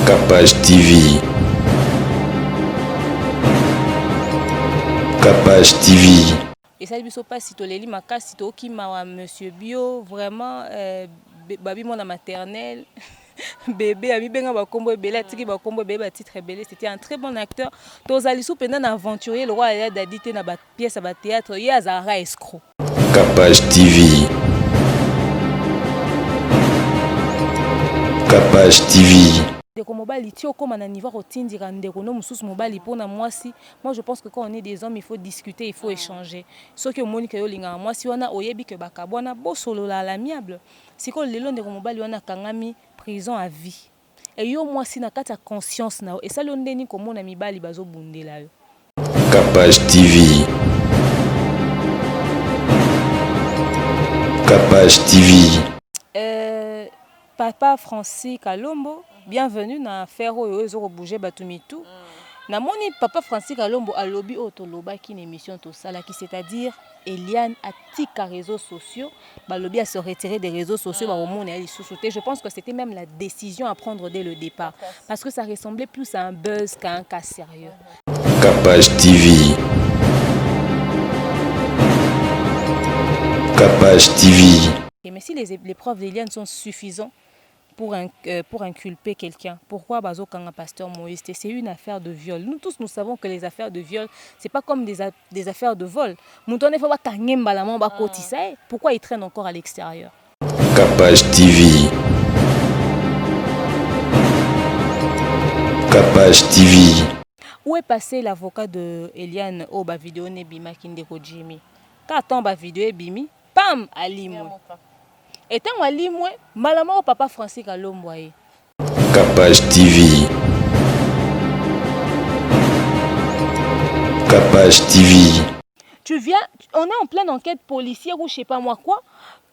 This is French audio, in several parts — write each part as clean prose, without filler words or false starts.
Capage TV. Capage TV. Et ça, il ne pas si tu les ma casse, si tu qui m'a monsieur Bio, vraiment, babi mon maternelle, bébé, ami benga ba combo belé, tiki ba combo bébé, titre belé, c'était un très bon acteur. Tous ali sou pendant aventurier, le roi a d'adité na ba pièce à ba théâtre, il y a Zara escroc. Capage TV. Capage TV. Ndeko mobali ti okoma na niveau otindira ndeko no mususu mobali pona mwasi. Moi je pense que quand on est des hommes il faut discuter, il faut échanger. Soki omoni ke yo linga mwasi wana oyebi ke bakabwana bo solo la l'amiable. Siko lelo ndeko mobali wana kangami prison à vie. Et yo mwasi na kata conscience na et ça lo ndeni komona mibali bazo bundela yo. Capage TV. Capage TV. Papa Francis Kalombo, bienvenue na Ferro et Ezo bouger batumitu. Na moni Papa Francis Kalombo a lobby autoloba qui une émission to sala qui c'est-à-dire Eliane a tika réseaux sociaux, ba lobby à se retirer des réseaux sociaux ba au monde et sous-sauter. Je pense que c'était même la décision à prendre dès le départ parce que ça ressemblait plus à un buzz qu'à un cas sérieux. Capage TV. Capage TV. Mais si les preuves d'Eliane sont suffisantes pour inculper quelqu'un. Pourquoi Bazo Kanga Pasteur Moïse? C'est une affaire de viol. Nous tous, nous savons que les affaires de viol, ce n'est pas comme des affaires de vol. Pourquoi ils traînent encore à l'extérieur? Capage TV. Capage TV. Où est passé l'avocat de Eliane Oba vidéo Nebima Kindeko Jimmy? Quand on va vidéo Bimi, pam, Alimou. Et tant Alimou, malama au papa Francis Kalombo. Capage TV. Capage TV. Tu viens, on est en pleine enquête policière ou je sais pas moi quoi.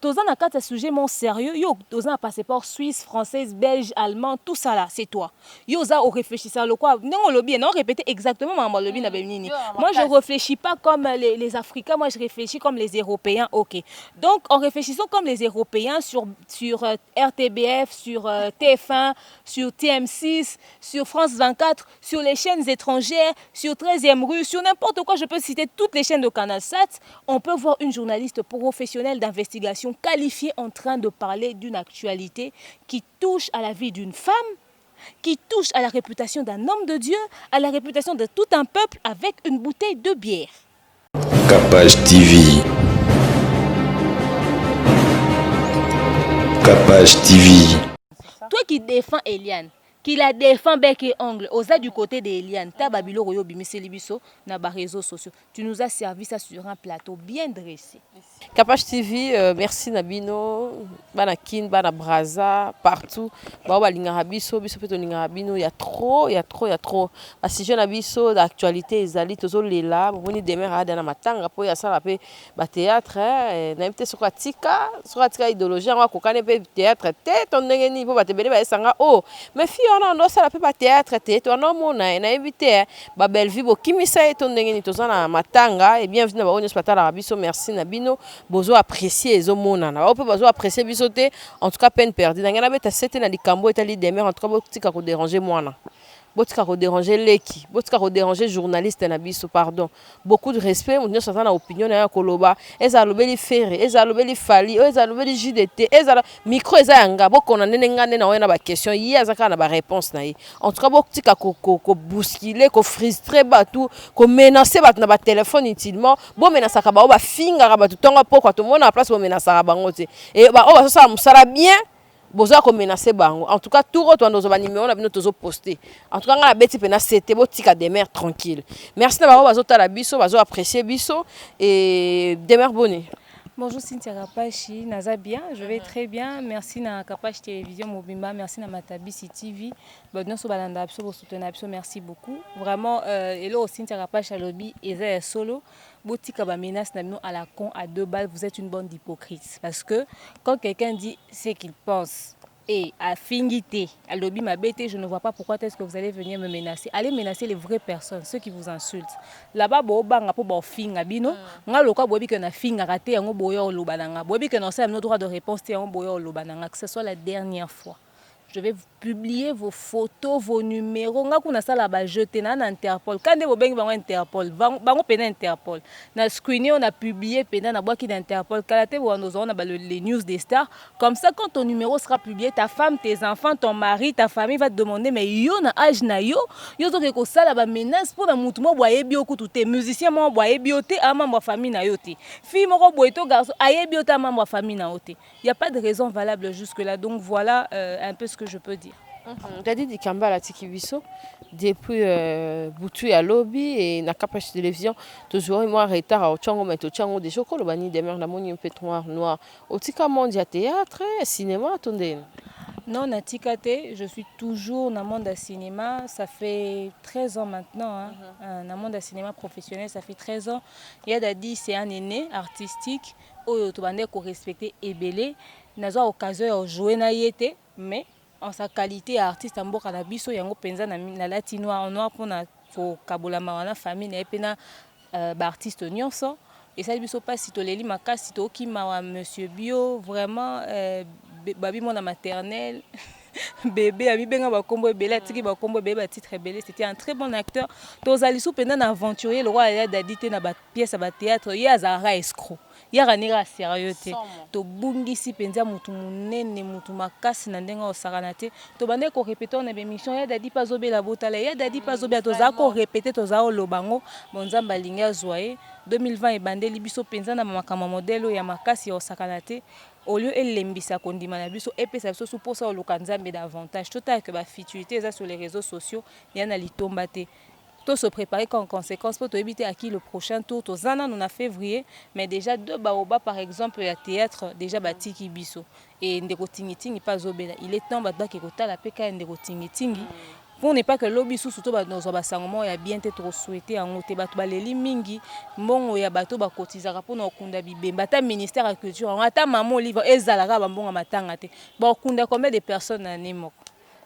Tous en a sujet mon sérieux. Yo, tous en passeport suisse, française, belge, allemand, tout ça là, c'est toi. Yo, ça au réfléchissant le quoi. Non, lobby, non, répétez exactement maman lobby na benini. Moi, je réfléchis pas comme les Africains, moi je réfléchis comme les Européens. OK. Donc, en réfléchissant comme les Européens sur RTBF, sur TF1, sur TM6, sur France 24, sur les chaînes étrangères, sur 13e rue, sur n'importe quoi, je peux citer toutes les chaînes de Canal 7, on peut voir une journaliste professionnelle d'investigation qualifiée en train de parler d'une actualité qui touche à la vie d'une femme, qui touche à la réputation d'un homme de Dieu, à la réputation de tout un peuple avec une bouteille de bière. Capage TV. Capage TV. Toi qui défends Eliane, qui la défend bec et ongle, osa du côté d'Eliane, ta babilo royo bimise libiso na ba réseaux sociaux. Tu nous as servi ça sur un plateau bien dressé. Capage TV, merci Nabino, bana kin, bana braza, partout. Ba linga biso, biso peto linga bino, il y a trop. Parce que nabiso d'actualité ezali tozo lela, boni demera dana matanga po ya sala pe ba théâtre, na mte soko tika idéologie ngwa kokane pe théâtre te ton ndengeni po ba tebele ba esanga oh, mais fi on a sala pe ba théâtre te to na mona na invité ba belle vie bo kimisa ton ndengeni tozo na matanga et bienvenue na ba onyo spatala biso, merci Nabino. Bozo apprécier les hommes na on peut bozo apprécier bisoté en tout cas peine perdue ngana beta c'était na likambo etali demer en tout cas botika ko déranger moi na botika ko déranger leki botika ko déranger journaliste na biso pardon beaucoup de respect on nyonso na opinion na koloba eza lobeli ferre eza lobeli fali eza lobeli JDT eza micro eza yanga bokona nene ngane na wana ba question yi azaka na ba réponse na yi en tout cas botika ko bousculer ko frustrer batu ko menacer batu na ba téléphone inutilement bo menasaka ba ba finga ba tutonga poko to mona place bo menasaka bango te et ba o ba ça musala bien boza ko menacer bango en tout cas tout retour dans ba numéro na bino tozo poster en tout cas nga beti pena c'était botika des mères tranquille merci na ba bazo tala biso bazo apprécier biso et demeure bonne. Bonjour Cynthia Kapashi, naza bien, je vais très bien. Merci na Kapashi Télévision Mobimba, merci na Matabisi TV. Bonne so balanda abso soutenir abso, merci beaucoup. Vraiment et là Cynthia Kapashi lobby et solo. Botika ba menace na à la con à 2 balles, vous êtes une bande d'hypocrites parce que quand quelqu'un dit ce qu'il pense et à fingité, à lobby ma bête, je ne vois pas pourquoi est-ce que vous allez venir me menacer. Allez menacer les vraies personnes, ceux qui vous insultent. Là-bas, bo banga po bo finga bino, nga loka bobi que na finga raté yango boyo lobananga. Bobi que non c'est notre droit de réponse té yango boyo lobananga, que ce soit la dernière fois. je vais publier vos photos, vos numéros. Nga kuna sala ba jeter na Interpol. Quand vous bengi bango Interpol, bango pena Interpol. Na screené on a publié pena na boaki d'Interpol. Kalate bo nous on a les news des stars. Comme ça quand ton numéro sera publié, ta femme, tes enfants, ton mari, ta famille va te demander mais yo na âge na yo zo ko sala ba menace pour na mutu mo boye bio ko tout musicien mo boye bio te ama mo famille na yo te. Fille mo boye to garçon aye bio ta ma famille na yo te. Il y a pas de raison valable jusque là. Donc voilà un peu ce que je peux dire. Dadi di Kambala tiki biso depuis butu ya lobby et na capage télévision toujours moi retard au chango mais au chango des chocolo bani demeure la moni un peu noir au tika monde ya théâtre cinéma tonde. Non, Natikate, je suis toujours dans le monde du cinéma. Ça fait 13 ans maintenant. Dans le monde du cinéma professionnel, ça fait 13 ans. Il y a Dadi, c'est un aîné artistique. Où tu vas respecter et belé. Nous avons l'occasion de jouer na yete, mais en sa qualité d'artiste, en boka na biso yango penza na latinois en noir pour na fo kabola mawana famille na epena artiste nyonso. Et ça biso pas si to leli makasi to ki mawa monsieur Bio vraiment babi mon maternelle bébé ami benga ba kombo ebele atiki ba kombo bébé ba titre ebele c'était un très bon acteur tozali sou pendant aventurier le roi ya dadité na ba pièce ba théâtre ya azara escroc ya ranira sérieux te to bungisi penza mutu munene mutu makasi na ndenga osakana te to bande ko répéter na émission ya dadi pas obela botala ya dadi pas obela toza ko répéter toza olobango bonzamba linga zoye 2020 ebandeli biso penza na makama modèle ya makasi ya osakana te au lieu elembisa kondima na biso epesa biso sous pour ça oloka nzambe davantage tout à que ba futilité ça sur les réseaux sociaux ya na litomba te tout se préparer en conséquence pour éviter à qui le prochain tour to zana on a février mais déjà deux baoba par exemple ya théâtre déjà batiki biso et ndeko tingitingi pas obela il est temps batba ke kotala peka ndeko tingitingi pour ne pas que lobby sous surtout dans basangomo ya bien être souhaité en ote bato baleli mingi mbongo ya bato ba cotisera pour na okunda bibemba ta ministère de culture on ata maman livre ezalaka ba mbongo matanga te ba okunda combien de personnes na nemoko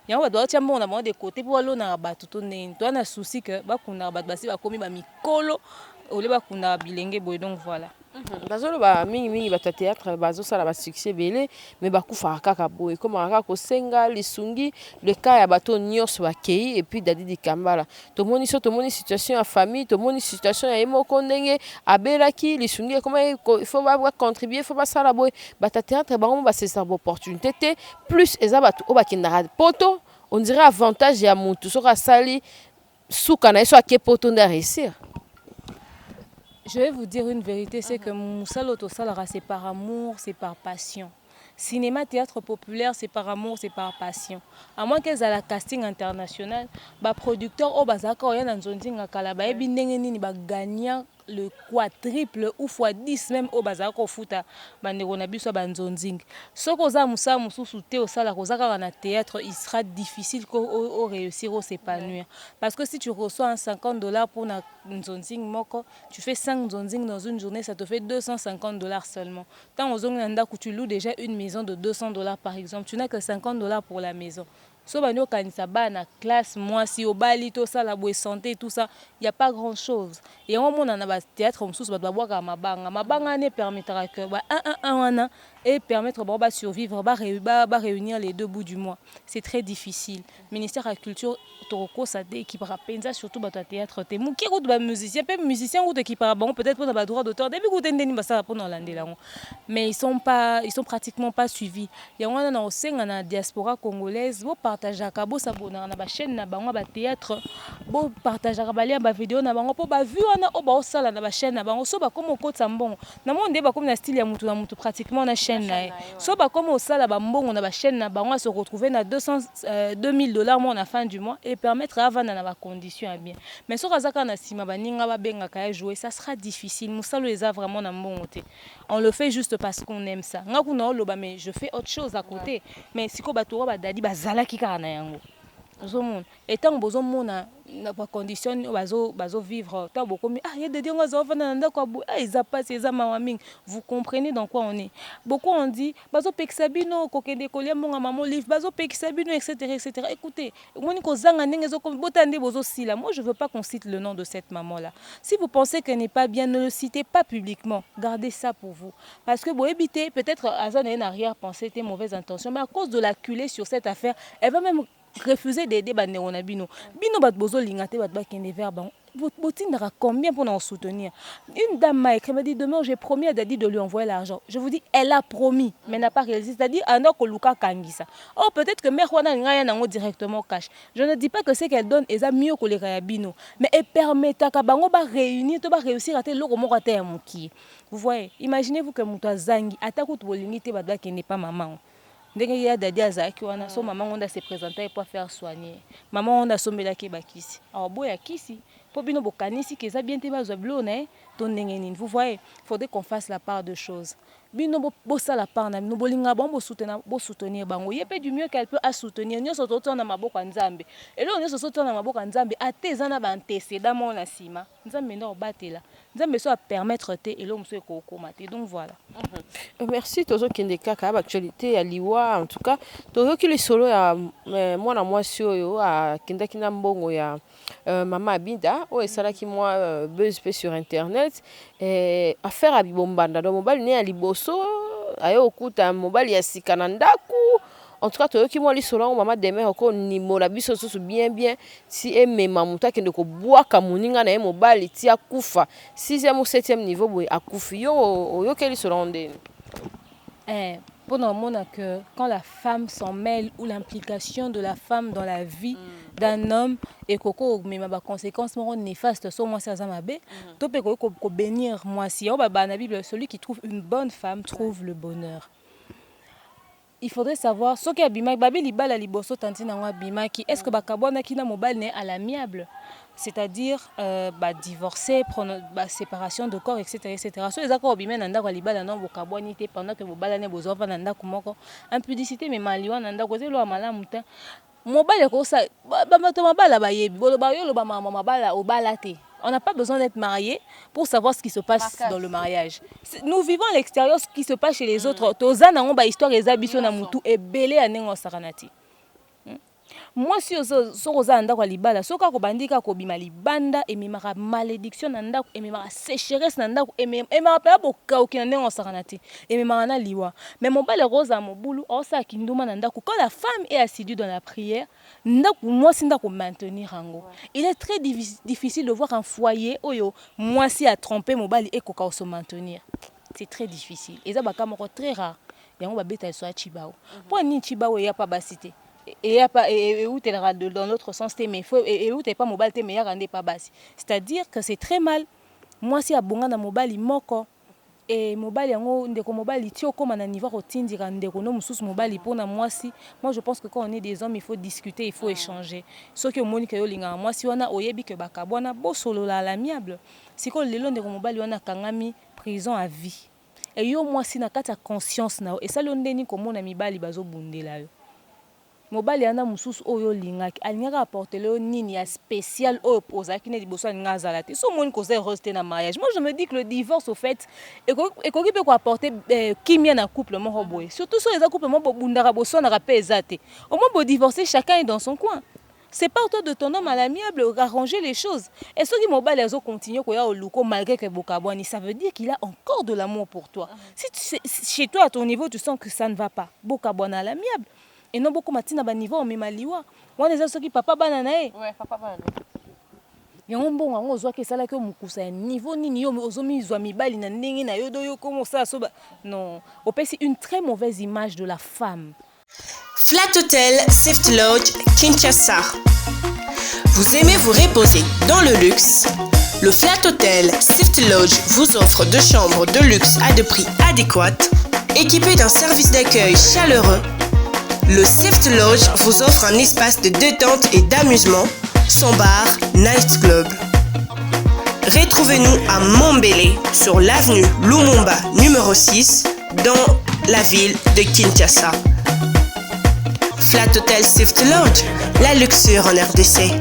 yango ba doit mbongo na bango de côté pour lona bato to ne to na souci que ba kunda bato basi ba komi ba mikolo ole ba kunda bilenge boy donc voilà. Bazolo ba mingi bata théâtre bazo sala ba succès belé mais ba kufa kaka boy comme aka ko senga lisungi le cas ya bato nyos ba kei et puis dadi di Kambala to moni situation à famille to moni situation ya emoko ndenge abelaki lisungi comment il faut ba contribuer faut ba sala boy bata théâtre ba ba c'est opportunité te plus eza bato o ba kinda poto on dirait avantage ya mutu soka sali suka na eso ake poto nda réussir. Je vais vous dire une vérité, c'est que Moussalo Tosalara, c'est par amour, c'est par passion. Cinéma, théâtre populaire, c'est par amour, c'est par passion. À moins qu'elles aient la casting international, bah producteur au bazaka oya nanzondinga kala ba ebi ndenge nini ba gagnant le quadruple ou fois 10 même au bazaka au futa bandeko na biso banzondinga. Soko za musa mususu te au sala kozaka na théâtre, il sera difficile au réussir au s'épanouir parce que si tu reçois un $50 pour na nzonding moko, tu fais 5 nzonding dans une journée, ça te fait $250 seulement. Tant aux onganda que tu loues déjà une maison de $200 par exemple, tu n'as que $50 pour la maison. So bano kanisa ba na classe moi si au bali tout ça la boue santé tout ça, il y a pas grand chose. Et on monte na théâtre on sous ba boire mabanga ne permettra que ba un et permettre ba survivre ba réunir les deux bouts du mois. C'est très difficile. Ministère de la culture toroko ça dé qui para penza surtout ba théâtre te mu ki route ba musicien ou qui para bon peut-être pour ba droit d'auteur début ko tendeni ba ça pour na landela mais ils sont pratiquement pas suivis. Il y a on au sein na diaspora congolaise partageaka bo sabona na ba chaîne na bango ba théâtre bo partageaka ba lien ba vidéo na bango po ba vu wana o ba osala na ba chaîne na bango so ba comme okota mbongo na monde ba comme na style ya mutu na mutu pratiquement na chaîne na so ba comme osala ba mbongo na ba chaîne na bango se retrouver na $2000 mois na fin du mois et permettre à vendre na ba conditions bien mais so kazaka na sima ba ninga ba benga ka jouer ça sera difficile musalo les a vraiment na mbongo te on le fait juste parce qu'on aime ça ngaku na loba mais je fais autre chose à côté mais siko ba to ba dadi ba zala ki na yango ozomona etango bozomona na bacondition vivre tant bokomi il y a des gens qui ont na ndako abu eza pasi eza mawa mingi. Vous comprenez dans quoi on est. Beaucoup on dit bazopekisa bino kokende kolia monga mamo livre bazopekisa bino etc. Écoutez moni kozanga ndenge ezokomi botande bozosila. Moi je veux pas qu'on cite le nom de cette maman là. Si vous pensez qu'elle n'est pas bien, ne le citez pas publiquement. Gardez ça pour vous parce que vous évitez peut-être Azan a une arrière-pensée, tes mauvaises intentions, mais à cause de l'acculer sur cette affaire, elle va même refuser d'aider Bandero na bino. Bino bat bozo lingate bat bakende vers ban. Botindra combien pour nous soutenir? Une dame m'a écrit, m'a dit demain j'ai promis à Dadi de lui envoyer l'argent. Je vous dis, elle a promis, mais n'a pas réalisé. C'est-à-dire, Anoko Luka Kangisa. Oh, peut-être que Mère Wana Ngaya nango directement cash. Je ne dis pas que ce qu'elle donne est mieux que les Rayabino, mais elle permet à Kabango ba réunir, to ba réussir à tel loko morate à Mouki. Vous voyez, imaginez-vous que Mouta Zangi, Atakout Bolingite Badba qui n'est pas maman. Dès qu'il y a Dadi Azaki, on a son maman, on a se présenter pour faire soigner. Maman, on a son melaki bakisi. Alors, boy, à kisi. Pour bien bokanisi, que ça bien te va zobloné, ton nengenin. Vous voyez, il faudrait qu'on fasse la part de choses. Bino bossa la part na no bolinga bon bo soutenir bango yepé du mieux qu'elle peut à soutenir nyo soto na maboko nzambe et là nyo soto na maboko nzambe atezana ba antécédent mon na sima nzambe na obatela nzambe so a permettre te et là monsieur ko komate donc voilà. Merci tozo kende kaka actualité ya liwa en tout cas tozo ki le solo ya mwana mwasi oyo a kenda kina mbongo ya Mama Abinda o esalaki moi buzz pe sur internet affaire à bibombanda donc mobile ne ya liboso ayo okuta mobile ya sika na ndaku en tout cas toyoki moi lisolo mama demain ko nimola biso susu bien si emema muta kende ko bwaka muninga na mobile ti akufa 6e ou 7e niveau boy akufi yo ke lisolo ndeni pour nous montrer que quand la femme s'en mêle ou l'implication de la femme dans la vie d'un homme et koko mais ma conséquence mon néfaste sur moi ça mabe to pe ko bénir moi si on ba na Bible celui qui trouve une bonne femme trouve le bonheur. Il faudrait savoir ce qui a bima babi libala liboso tantina ngwa bima qui est-ce que bakabona kina mobile n'est à l'amiable, c'est-à-dire divorcer, prendre séparation de corps etc. So les accords bima nanda kwa libala non bokaboni te pendant que mobile ne bozova nanda kumoko impudicité mais maliwa nanda ko zelo malamu ta mobile ko sa ba mabala ba yebi bolo ba yo lo ba mama mabala obala te. On n'a pas besoin d'être marié pour savoir ce qui se passe dans le mariage. Nous vivons à l'extérieur ce qui se passe chez les autres. Toza na ngomba histoire ezabiso na mutu ebele anengo saranati. Moi si oza anda kwa libala soka ko bandika ko bima libanda ememaka malédiction na ndako ememaka sécheresse na ndako ememaka pa boka okina ndengo saranati ememaka na liwa. Mais mon bal rosa mobulu osa kinduma na ndako quand la femme est assidue dans la prière ndako moi si ndako maintenir ango. Il est très difficile de voir un foyer oyo moi si a trompé mon bal et koka se maintenir. C'est très difficile. Et ça ba kamoko très rare. Yango ba beta so chibao. Pour ni chibao ya pa basité. Et où tu es dans l'autre sens, et où tu n'es pas mobile, tu es meilleur, pas basse. C'est-à-dire que c'est très mal. Moi, si à Bonga na mobile, moko et mobile yango ndeko mobile tio comme un niveau rotindira ndeko no mususu mobile pour na moi si moi je pense que quand on est des hommes il faut discuter, il faut échanger. Ce que moni ke yo linga moi si wana oyebi ke bakabona bo solo la l'amiable. Si ko lelo ndeko mobile wana kangami prison à vie. Et yo moi si na kata conscience na et ça lo ndeni komona mibali bazo bundela yo. Mobile yana mususu oyo lingaki alingaka apporter le nini ya spécial oyo pozaki ne liboso alinga zalate so moni ko se rester na mariage. Moi je me dis que le divorce au fait et ko peut quoi apporter kimia na couple mo boye surtout sur les couples mo bundara boso na rapé ezate au moins bo divorcer chacun est dans son coin. C'est pas autour de ton homme à l'amiable arranger les choses. Et ceux qui mobile les autres continuent quoi au luko malgré que bokabwani ça veut dire qu'il a encore de l'amour pour toi. Si chez toi à ton niveau tu sens que ça ne va pas bokabwana à l'amiable. Et non beaucoup matina ba niveau mais maliwa wana eza soki papa bana na e ouais papa bana yango mbongo ngo zwa ke sala ke mukusa ya niveau nini yo ozomi zwa mibali na ndenge na yo do yo comme ça so non opesi une très mauvaise image de la femme. Flat Hotel Sift Lodge Kinshasa. Vous aimez vous reposer dans le luxe? Le Flat Hotel Sift Lodge vous offre 2 chambres de luxe à des prix adéquats, équipées d'un service d'accueil chaleureux. Le Sift Lodge vous offre un espace de détente et d'amusement, son bar, night club. Retrouvez-nous à Montbélé, sur l'avenue Lumumba numéro 6, dans la ville de Kinshasa. Flat Hotel Swift Lodge, la luxure en RDC.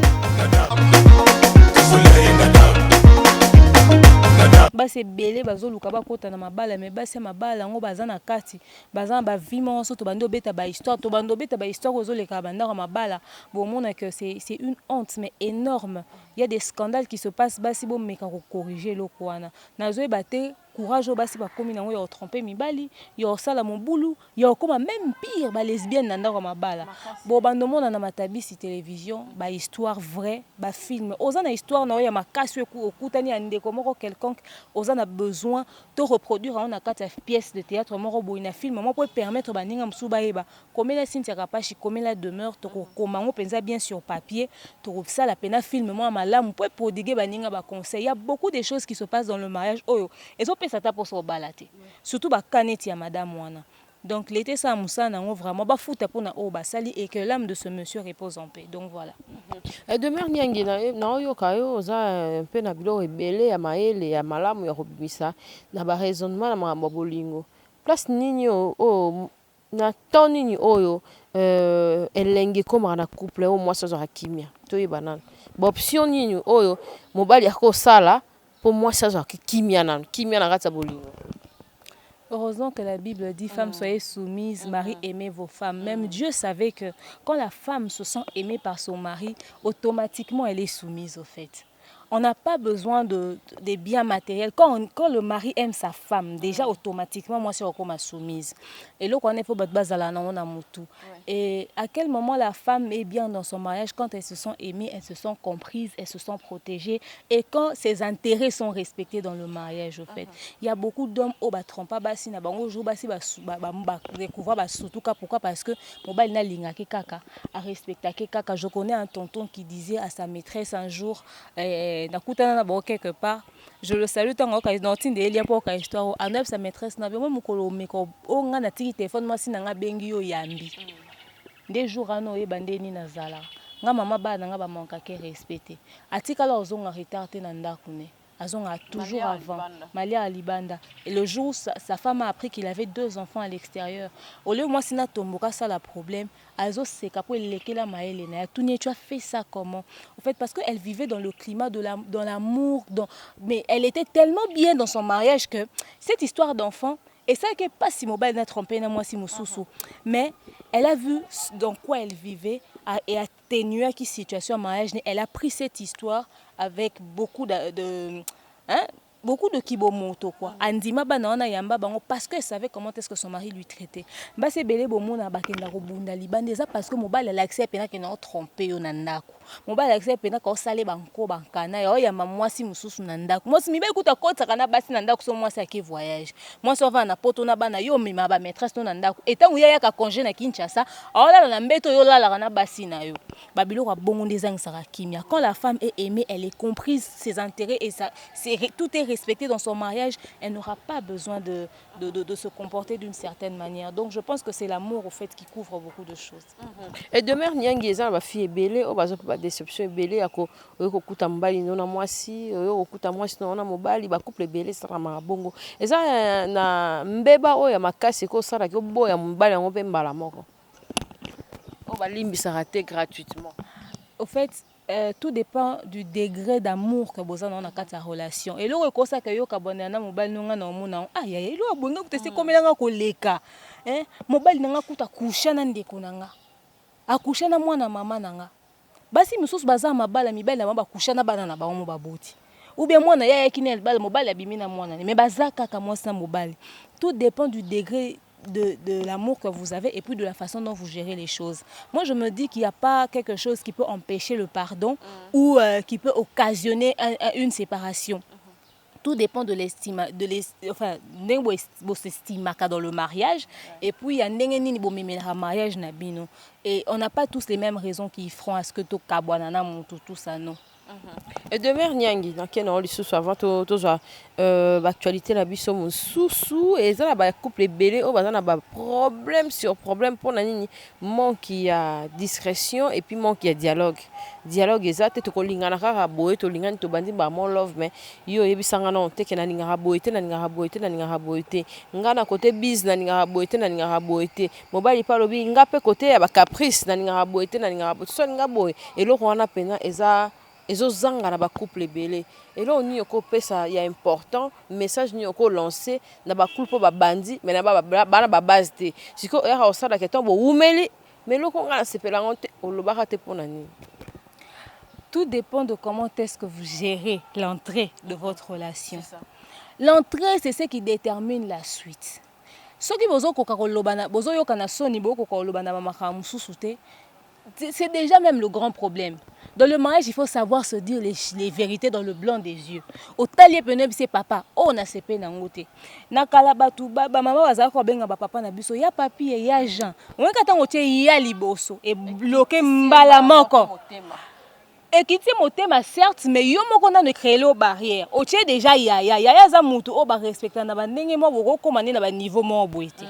basi ebele bazoluka bakota na mabala me basi ya mabala yango baza na kati baza na bavi monso to bando obeta bahistoire to bando obeta bahistoire ozoleka bandako ya mabala bomona que c'est une honte mais énorme. Il y a des scandales qui se passent basi bomeka kokorrige eloko wana nazoyeba te courage oyo basi bakomi nango ya kotrompe mibali ya kosala mobulu ya kokoma même pire balesbienne na ndako ya mabala bo bandomona na matabisi télévision bahistoire vrai bafilme oza na histoire na oyo ya makasi okutani ya ndeko moko quelconque oza na besoin to reproduire yango na kati ya pièce de théâtre moko boye na film moko po permettre baninga mosusu bayeba komela Cynthia Kapashi komela demeure tokokoma yango mpenza bien sur papier tokosala pena film moko ya malamu po prodiguer baninga baconseil. Il y a beaucoup de choses qui se passent dans le mariage oyo ezopesa ta poso obala te surtout bakaneti ya madame wana. Donc l'été ça moussa nango vraiment bafuta pona o basali et que l'âme de ce monsieur repose en paix. Donc voilà. Et demeure nyangi na oyo kayo za un peu na bilo ebele ya maele ya malamu ya kobimisa na ba raisonnement na makambo bolingo. Place nini o na ton nini oyo elenge koma na couple o mwasa za kimia. Toyeba nana. Ba option nini oyo mobali akosala pour moi ça za kimia na kati bolingo. Heureusement que la Bible dit femmes soyez soumises, mari aimez vos femmes. Même Dieu savait que quand la femme se sent aimée par son mari, automatiquement elle est soumise au fait. On n'a pas besoin des biens matériels. Quand le mari aime sa femme, déjà automatiquement, moi, je suis comme soumise. Et là, on est pour Et à quel moment la femme est bien dans son mariage? Quand elles se sont aimées, elles se sont comprises, elles se sont protégées. Et quand ses intérêts sont respectés dans le mariage, au fait. Il y a beaucoup d'hommes au battront pas basi na bango jour basi découvrir surtout pourquoi parce que mobile na linga ke kaka a respecter ke kaka. Je connais un tonton qui disait à sa maîtresse un jour nakutana na bango quelque part, je le salue tant que dans tinde elia pour ka histoire en sa maîtresse na moi mukolo meko o nga na tiki téléphone moi sinanga bengi yo yambi des jours ano e bandeni na zala nga mama ba na nga ba manka ke respecter atika la ozonga retard te na ndako ne azonga toujours avant Malia à Libanda. Et le jour sa femme a appris qu'il avait 2 enfants à l'extérieur. Au lieu moi sina tomboka ça le problème azo se kapo lekela maele na tout tu as fait ça comment en fait parce que elle vivait dans le climat de dans l'amour mais elle était tellement bien dans son mariage que cette histoire d'enfant et ça que pas si mobile n'a trompé na moi si mususu mais elle a vu dans quoi elle vivait et atténuer qui situation mariage elle a pris cette histoire avec beaucoup beaucoup de kibomoto quoi andima bana wana yamba bango parce que elle savait comment est-ce que son mari lui traitait ba se belé bomona bakenda ko bunda libanda eza parce que mobile elle accepte pena que na tromper yo na ndako mobile accepte pena ko sale banko bankana yo ya mwasi mususu na ndako mwasi mibe kuta kota kana basi na ndako so mwasi ake voyage mwasi va na poto na bana yo mema ba maîtresse na ndako etangu ya ka congé na Kinshasa awala na mbeto yo lala kana basi na yo babilo ka bongo ndezang saka kimia quand la femme est aimée elle est comprise ses intérêts et ça tout est respecté dans son mariage, elle n'aura pas besoin de se comporter d'une certaine manière. Donc je pense que c'est l'amour au fait qui couvre beaucoup de choses. Et demeure nyangi eza ba fille belé o bazo pas déception belé ako okuta mbali nona mwasi okuta mwasi nona mobali ba couple belé sara mabongo. Eza na mbeba o ya makasi ko sara ko boya mbali yango pe mbala moko. O ba limbisa raté gratuitement. Au fait tout dépend du degré d'amour que vous avez dans la relation. Et là, ça que yo kabona na mobile nonga na omona ah ya ilo abonga kutese komelanga koleka mobile nanga kuta kusha na ndeko nanga akusha na mwana mama nanga basi mususu baza mabala mibale na kusha na bana na baomo baboti ou bien mwana ya kinel bal mobile abimi na mwana mais bazaka ka mwasi na mobile. Tout dépend du degré de l'amour que vous avez et puis de la façon dont vous gérez les choses. Moi, je me dis qu'il n'y a pas quelque chose qui peut empêcher le pardon ou qui peut occasionner une séparation. Tout dépend de l'estime, enfin, dans le mariage. Et puis, il y a un mariage. Et on n'a pas tous les mêmes raisons qui feront à ce que tout ça, non. Et demeure Nyangi, dans quel nom lisusu avant toujours actualité la biso mususu et ça ba couple belé o bazana ba problème sur problème pour nani manque ya discrétion et puis manque ya dialogue exact to kolingana kaka boye to lingani to bandi ba mon love mais yo yebisanga non te ke na ninga boyete na ninga boyete na ninga boyete ngana côté biz na ninga boyete na ninga boyete mobali pa lobi ngape côté ya ba caprice na ninga boyete na ninga boyete so ninga boy et lo wana pena eza ezozanga na couple ebele elo ni oko pesa ya important message ni oko lancer na couple po bandi mais na bana ba base te siko era osala ke tombo umeli mais loko ngana sepela ngonte olobaka te pona ni. Tout dépend de comment est-ce que vous gérez l'entrée de votre relation. L'entrée, c'est ce qui détermine la suite. Ce qui bozo koka kolobana bozo yokana soni boko kolobana mamaka mususu te, c'est déjà même le grand problème. Dans le mariage, il faut savoir se dire les vérités dans le blanc des yeux. Au talier peneb c'est papa, oh na sepe na ngote. Na kalabatu baba mama bazaka ko benga ba papa na biso ya papi et ya Jean. On ka tango tie ya liboso et bloquer mbala moko. Et qui te motema certes mais yo moko na ne créer les barrières. O tie déjà ya za mutu o ba respecter na ba ndenge mo boko komane na ba niveau mo boité.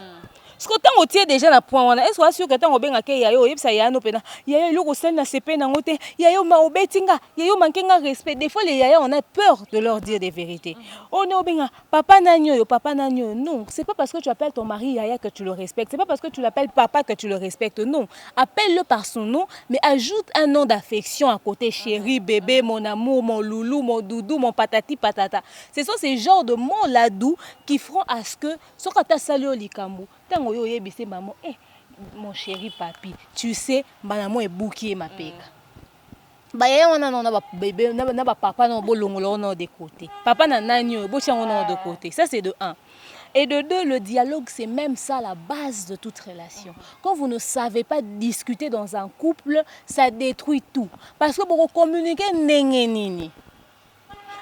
Ce que tant otier déjà na point wana est-ce que sûr que tant obenga ke yayo yebisa yano pena yayo loko sel na sepe na ngote yayo ma obetinga yayo mankenga respect des fois les yaya on a peur de leur dire des vérités. On obenga papa nanyo non, c'est pas parce que tu appelles ton mari yaya que tu le respectes, c'est pas parce que tu l'appelles papa que tu le respectes, non. Appelle-le par son nom mais ajoute un nom d'affection à côté, chéri, bébé, mon amour, mon loulou, mon doudou, mon patati patata. Ce sont ces genres de mots là doux qui feront à ce que sokata salio likambo tango yo yebise maman mon chéri papi tu sais maman est bouqué ma peka ba yaya wana na ba bébé na ba papa na bolongolo na de côté papa na nanyo bo chango na de côté, ça c'est de 1. Et de 2, le dialogue, c'est même ça la base de toute relation. Quand vous ne savez pas discuter dans un couple, ça détruit tout. Parce que pour communiquer, nini.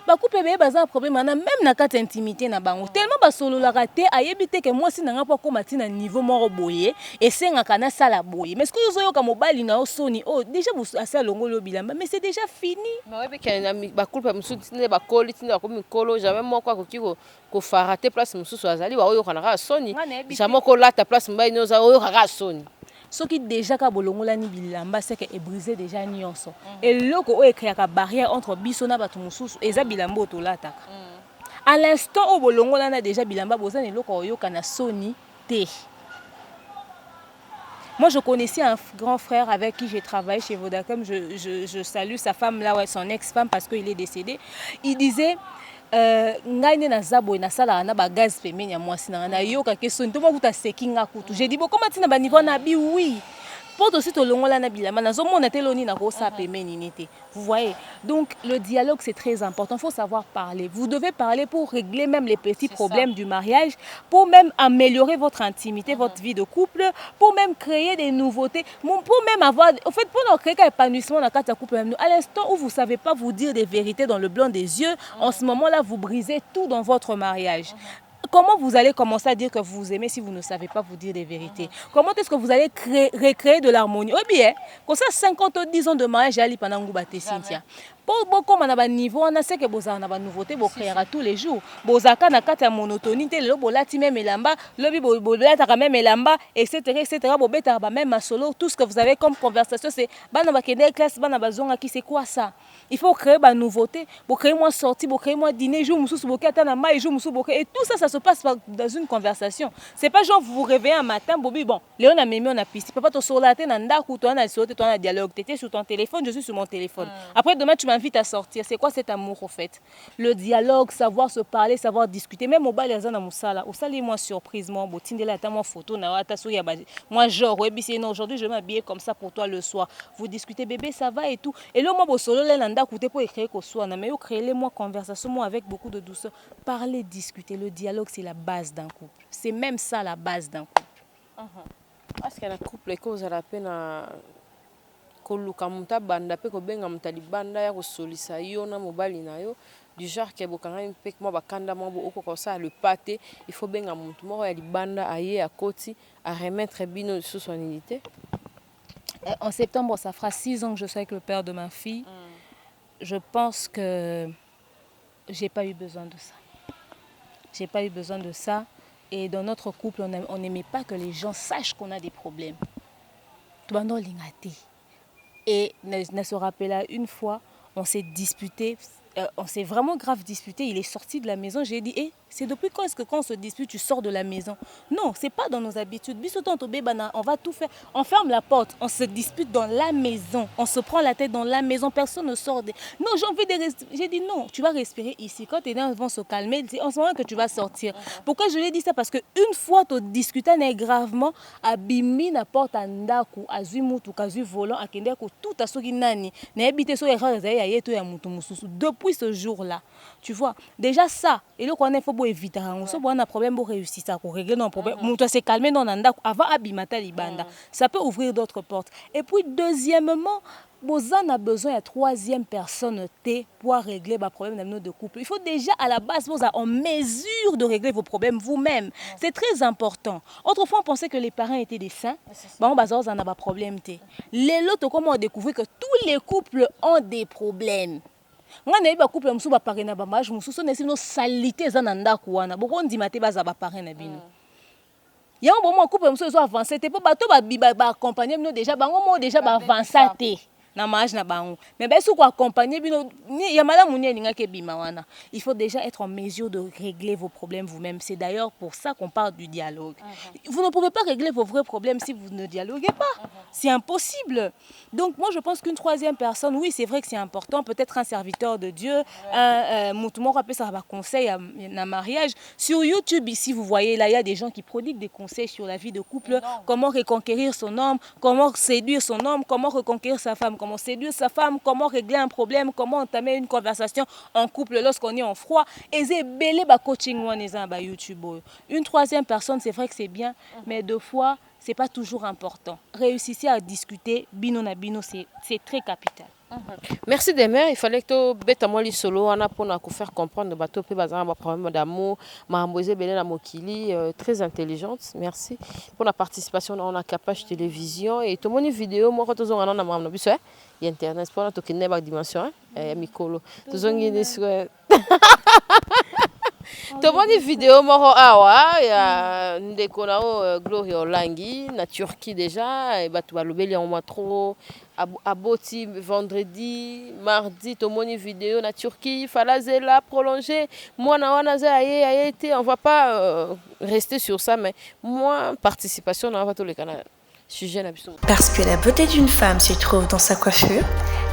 Ba couple bébé baza un problème même na carte intimité na bango tellement ba solo la raté ayebité que moi si nanga pas comme na niveau moro boyé et senga kana sala boyé mais ce que vous yoka mobali na osoni oh déjà vous asa longolo bilamba mais c'est déjà fini mais ouais que ba couple mususu tinde ba koli tinde ko mikolo jamais moko akoki ko farate place mususu azali wa yoka na soni jamais ko lata place mbai noza yoka ka soni. Ce qui déjà ka bolongola ni bilamba c'est que est brisé déjà nyonso et loko o écrit ka barrière entre biso na batu mususu eza bilambo to lataka à l'instant au bolongola na déjà bilamba bozane loko yoka na soni te. Moi je connaissais un grand frère avec qui j'ai travaillé chez Vodacom, je salue sa femme là ouais son ex-femme parce qu'il est décédé. Il disait ngaine na zabo na sala na ba gaz pemeni ya mwasi na yoka keso ntomo kuta sekinga kutu. J'ai dit bon comment tina ba niveau na bi oui. Pour aussi to longola na bilama na zo mona teloni na ko sa pemeni nité. Vous voyez. Donc le dialogue c'est très important, il faut savoir parler. Vous devez parler pour régler même les petits problèmes du mariage, pour même améliorer votre intimité, votre vie de couple, pour même créer des nouveautés, pour même avoir en fait pour créer un épanouissement dans le couple même. À l'instant où vous savez pas vous dire des vérités dans le blanc des yeux, en ce moment-là vous brisez tout dans votre mariage. Comment vous allez commencer à dire que vous aimez si vous ne savez pas vous dire des vérités? Comment est-ce que vous allez recréer de l'harmonie? Oui bien, comme ça 50 ou 10 ans de mariage, j'allais pendant que Cynthia. Pour beaucoup on a un niveau, on a ce que vous avez une nouveauté, vous créez tous les jours. Vous avez une monotonie, le bolati même elamba, le bolata quand même elamba, etc. Vous avez même solo, tout ce que vous avez comme conversation, c'est bana bakende classe, bana bazonga qui c'est quoi ça? Il faut créer une nouveauté, vous créez moi sortie, vous créez moi dîner, jour mususu bokata na mai, jour mususu bokata et tout ça ça se passe dans une conversation. C'est pas genre vous vous réveillez un matin, bobi bon, Léon a mémé on a piste, papa to solaté na ndaku to na sauté to na dialogue, tu étais sur ton téléphone, je suis sur mon téléphone. Après demain tu m'invites à sortir. C'est quoi cet amour au fait? Le dialogue, savoir se parler, savoir discuter. Même au bal les na musala, au sali moi surprise moi botindela ta moi photo na wata so ya moi genre ouais non aujourd'hui je vais m'habiller comme ça pour toi le soir. Vous discutez bébé ça va et tout. Et là moi bo solo le nanda coûter pour écrire ko soir na mais yo créer les moi conversation moi avec beaucoup de douceur. Parler, discuter, le dialogue c'est la base d'un couple. C'est même ça la base d'un couple. Parce que la couple cause à la peine koluka muta banda pe ko benga mutali banda ya ko solisa yo na mobali na yo du genre que bokanga pe mo bakanda mo oko ko ça le pâté il faut benga mutu mo ya libanda aye à koti à remettre bino sous son unité. En septembre ça fera 6 ans que je suis avec le père de ma fille. je pense que j'ai pas eu besoin de ça. J'ai pas eu besoin de ça. Et dans notre couple, on n'aimait pas que les gens sachent qu'on a des problèmes. Tout le monde l'a. Et ne se rappela une fois, on s'est disputé, on s'est vraiment grave disputé. Il est sorti de la maison. J'ai dit, c'est depuis quand est-ce que quand on se dispute, tu sors de la maison? Non, c'est pas dans nos habitudes. On va tout faire. On ferme la porte, on se dispute dans la maison. On se prend la tête dans la maison. Personne ne sort. Non, j'ai envie de respirer. J'ai dit non, tu vas respirer ici. Quand tes nerfs vont se calmer, c'est en ce moment que tu vas sortir. Pourquoi je lui ai dit ça? Parce qu'une fois, tu discutais gravement, abimi na porte à ndaku, azui mutu, kazui volant, akendeko, tout à ce qui nani. N'habite sur les depuis ce jour-là, tu vois, déjà ça, et le qu'on a faut éviter, on se voit un problème pour réussir ça, pour régler nos problèmes, on doit se calmer dans un avant abimata libanda, ça peut ouvrir d'autres portes. Et puis deuxièmement, Bozan a besoin de troisième personne pour régler vos problèmes de couple. Il faut déjà à la base vous en mesure de régler vos problèmes vous-même. C'est très important. Autrefois on pensait que les parents étaient des saints. Bon bah on a pas problème Les autres comment on découvert que tous les couples ont des problèmes. Moi na ba couple musu ba paré na ba mariage musu so na sino salité za na ndako wana. Boko ndimate ba za ba paré na bino. Il y a un moment couple musu so avancer te po bato ba accompagner nous déjà bango mo déjà ba avancer na mariage na bango. Mais ben sou ko accompagner bino ya madame munie ninga ke bima wana. Il faut déjà être en mesure de régler vos problèmes vous-même. C'est d'ailleurs pour ça qu'on parle du dialogue. Vous ne pouvez pas régler vos vrais problèmes si vous ne dialoguez pas. C'est impossible. Donc moi je pense qu'une troisième personne, oui c'est vrai que c'est important, peut-être un serviteur de Dieu, un rappelle ça va conseil à un mariage. Sur YouTube ici vous voyez là il y a des gens qui prodiguent des conseils sur la vie de couple, comment reconquérir son homme, comment séduire son homme, comment reconquérir sa femme, comment séduire sa femme, comment régler un problème, comment entamer une conversation en couple lorsqu'on est en froid. Et c'est belé ba coaching on YouTube. Une troisième personne c'est vrai que c'est bien, mais deux fois c'est pas toujours important. Réussissez à discuter, bino na bino, c'est très capital. Merci Demer, il fallait que tu moi solo on a pour nous faire comprendre bateau pe bazana ba problème d'amour, Mahamboise Belé na Mokili très intelligente. Merci pour la participation dans la capage télévision et tout mon vidéo moi quand on a na mamna biso il internet pour notre kineba dimension mikolo. Tous on est sur to moni vidéo moko awa ya ndeko nao Gloria Olangi na Turquie déjà et batu balobeli en moi trop aboti vendredi mardi to moni vidéo na Turquie falazela prolonger moi na wana za été on va pas rester sur ça mais moi participation na va tous les canaux sujet. Parce que la beauté d'une femme se trouve dans sa coiffure,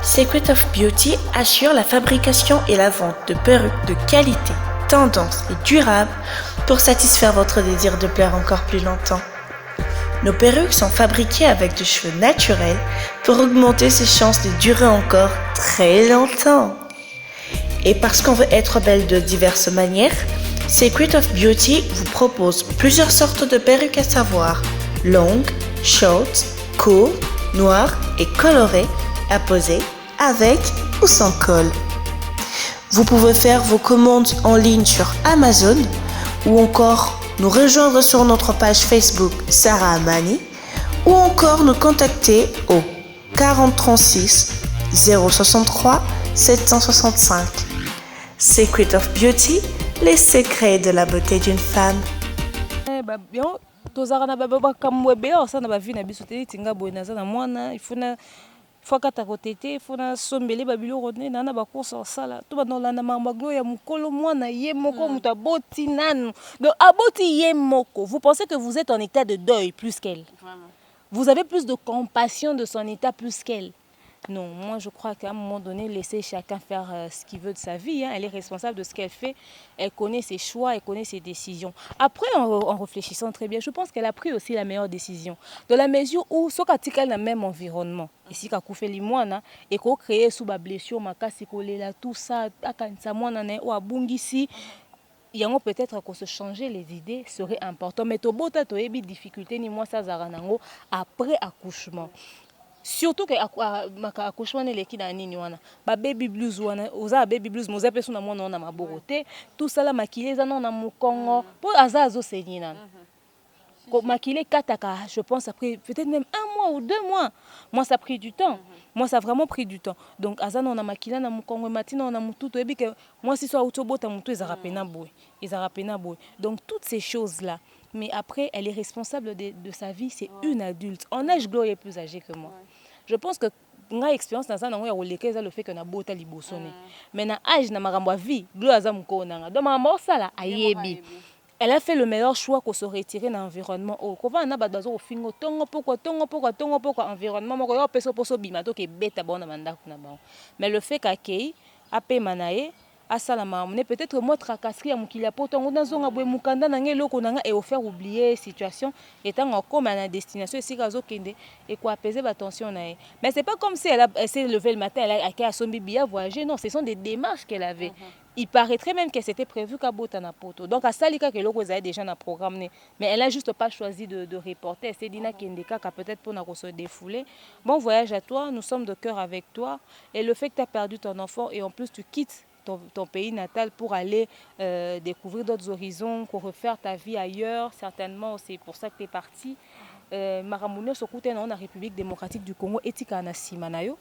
Secret of Beauty assure la fabrication et la vente de perruques de qualité, tendance et durable pour satisfaire votre désir de plaire encore plus longtemps. Nos perruques sont fabriquées avec des cheveux naturels pour augmenter ses chances de durer encore très longtemps. Et parce qu'on veut être belle de diverses manières, Secret of Beauty vous propose plusieurs sortes de perruques à savoir longues, short, court, noir et coloré à poser avec ou sans col. Vous pouvez faire vos commandes en ligne sur Amazon ou encore nous rejoindre sur notre page Facebook Sarah Amani ou encore nous contacter au 4036 063 765. Secret of Beauty, les secrets de la beauté d'une femme. Tozara na baba kamwebe osa na ba vie na biso te tinga boy na za na mwana ifuna fokata kotete ifuna sombele babilo rodne na ba course sala to ba na mamaglo ya mukolo mwana ye moko mutu aboti nanu donc aboti ye moko. Vous pensez que vous êtes en état de deuil plus qu'elle? Vraiment. Vous avez plus de compassion de son état plus qu'elle? Non, moi je crois qu'à un moment donné, laisser chacun faire ce qu'il veut de sa vie. Elle est responsable de ce qu'elle fait. Elle connaît ses choix, elle connaît ses décisions. Après, en réfléchissant très bien, je pense qu'elle a pris aussi la meilleure décision. Dans la mesure où, ce qu'elle a le même environnement, ici, quand on fait les moines, et qu'on crée sous la blessure, tout ça, ou à Bungisi, il y a peut-être qu'on se changer les idées serait important. Mais tout beau, tu as des difficultés, ni moi, ça, après accouchement. Surtout que accouchement est l'équipe d'année ba baby blues wana oza baby blues moza peso na mona na maborote tout ça la maquillage na na mokongo pour azazo senina Maquiller kataka, je pense, après peut-être même 1 mois ou 2 mois. Moi, ça a pris du temps. Moi, ça a vraiment pris du temps. Donc, Azan, on a maquillé, on a moukongo, matina, on a moutou, et que moi, si soit autobo, t'as moutou, ils ont pena boy. Donc, toutes ces choses-là. Mais après, elle est responsable de sa vie, c'est une adulte. En âge, Glo est plus âgée que moi. Je pense que nga expérience dans ça na ngoya olekeza le fait que na bota libosone mais na âge na makambo vie Glo aza mukona nga donc makambo sala ayebi. Elle a fait le meilleur choix qu'on se retirer dans l'environnement. Oh, comment on a besoin de faire tongo pourquoi environnement moko yo peso poso bima to ke beta bona manda kuna ba. Mais le fait qu'akei ape manae asala mamone peut-être moi tracasserie ya mukili ya poto ngo nazonga boye mukanda na nge loko nanga et faire oublier situation étant encore à la destination ici kazo kende et quoi apaiser la tension na. Mais c'est pas comme si elle s'est levée le matin elle a à son bibi à voyager, non, ce sont des démarches qu'elle avait. Il paraîtrait même que c'était prévu qu'à Botana Poto. Donc à Salika que l'on avait déjà un programme, mais elle n'a juste pas choisi de reporter. C'est Dina Kendeka qui a peut-être pour nous se défouler. Bon voyage à toi, nous sommes de cœur avec toi. Et le fait que tu as perdu ton enfant et en plus tu quittes ton pays natal pour aller découvrir d'autres horizons, pour refaire ta vie ailleurs, certainement c'est pour ça que tu es parti. Maramounio Sokute dans la République démocratique du Congo, Etika Nasimanayo,